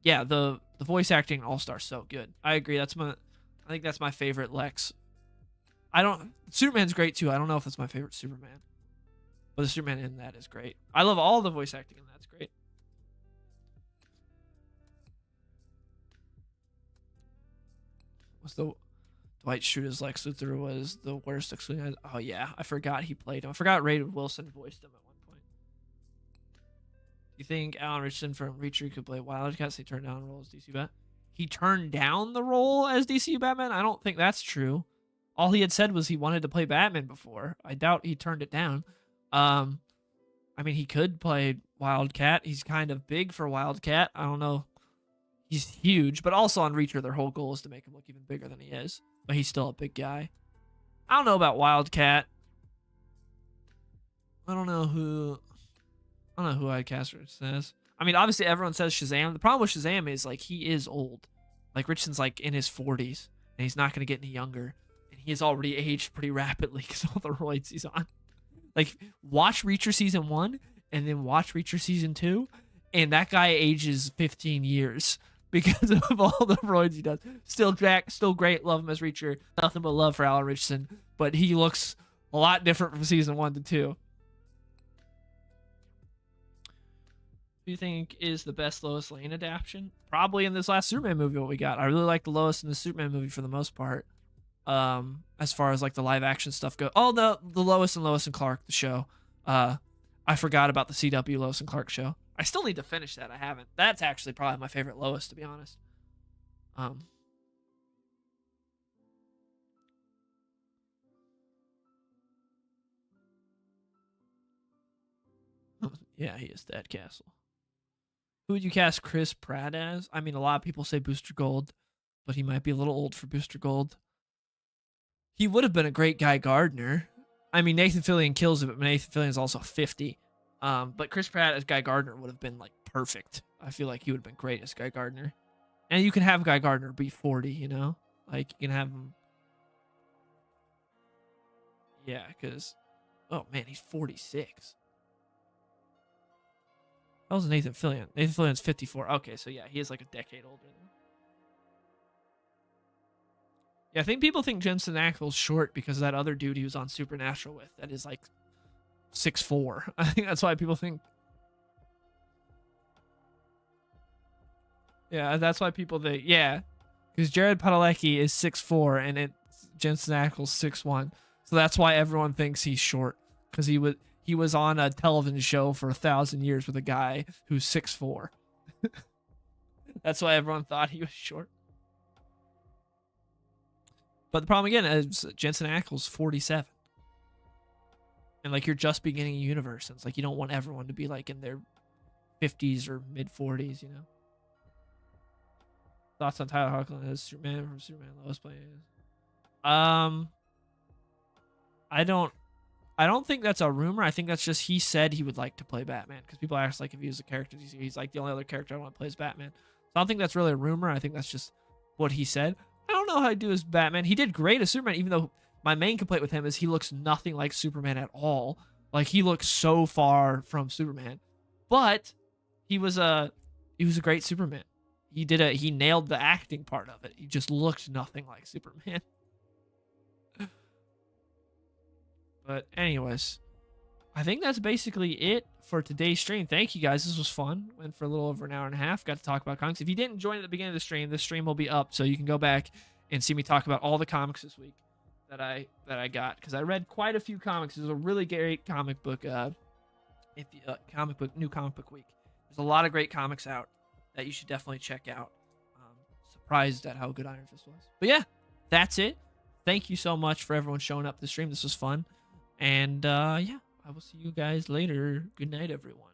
Speaker 1: Yeah, the voice acting All Star so good. I agree. I think that's my favorite Lex. Superman's great too. I don't know if that's my favorite Superman, but the Superman in that is great. I love all the voice acting in that. It's great. The Dwight Schrute's Lex Luthor was the worst. Oh yeah, I forgot he played him. I forgot Ray Wilson voiced him at one point. Do you think Alan Richardson from Reacher could play Wildcat? So he turned down the role as DC Bat. He turned down the role as DC Batman? I don't think that's true. All he had said was he wanted to play Batman before. I doubt he turned it down. I mean, he could play Wildcat. He's kind of big for Wildcat. I don't know. He's huge, but also on Reacher, their whole goal is to make him look even bigger than he is. But he's still a big guy. I don't know about Wildcat. I don't know who. I don't know who I'd cast Richardson as. I mean, obviously everyone says Shazam. The problem with Shazam is like he is old. Like Richardson's like in his 40s, and he's not gonna get any younger, and he has already aged pretty rapidly because of all the roids he's on. Like watch Reacher season 1, and then watch Reacher season 2, and that guy ages 15 years because of all the roids he does. Still Jack, still great. Love him as Reacher. Nothing but love for Alan Richardson, but he looks a lot different from season 1 to 2. Do you think is the best Lois Lane adaptation? Probably in this last Superman movie what we got. I really like the Lois in the Superman movie for the most part. As far as like the live action stuff goes. Oh, the Lois and Clark, the show. I forgot about the CW Lois and Clark show. I still need to finish that. I haven't. That's actually probably my favorite Lois, to be honest. Yeah, he is Dad Castle. Who would you cast Chris Pratt as? I mean, a lot of people say Booster Gold, but he might be a little old for Booster Gold. He would have been a great Guy Gardner. I mean, Nathan Fillion kills it, but Nathan Fillion is also 50. But Chris Pratt as Guy Gardner would have been like perfect. I feel like he would have been great as Guy Gardner. And you can have Guy Gardner be 40, you know? Like, you can have him. Yeah, because. Oh, man, he's 46. That was Nathan Fillion. Nathan Fillion's 54. Okay, so yeah, he is like a decade older than him. Yeah, I think people think Jensen Ackles short because of that other dude he was on Supernatural with that is like 6'4". I think that's why people think. Yeah, that's why people think. Yeah, because Jared Padalecki is 6'4" and it's Jensen Ackles 6'1". So that's why everyone thinks he's short because he was on a television show for 1,000 years with a guy who's 6'4". That's why everyone thought he was short. But the problem again is Jensen Ackles 47. And like you're just beginning a universe. And it's like you don't want everyone to be like in their 50s or mid 40s, you know? Thoughts on Tyler Hoechlin as Superman from Superman Lois playing? I don't think that's a rumor. I think that's just he said he would like to play Batman because people ask like if he was a character. He's like the only other character I want to play is Batman. So I don't think that's really a rumor. I think that's just what he said. I don't know how he'd do as Batman. He did great as Superman, even though my main complaint with him is he looks nothing like Superman at all. Like he looks so far from Superman. But he was a great Superman. He nailed the acting part of it. He just looked nothing like Superman. But anyways, I think that's basically it for today's stream. Thank you guys. This was fun. Went for a little over an hour and a half. Got to talk about comics. If you didn't join at the beginning of the stream will be up, so you can go back and see me talk about all the comics this week that I got because I read quite a few comics. It was a really great comic book new comic book week. There's a lot of great comics out that you should definitely check out. Surprised at how good Iron Fist was. But yeah, that's it. Thank you so much for everyone showing up to the stream. This was fun. And yeah, I will see you guys later. Good night, everyone.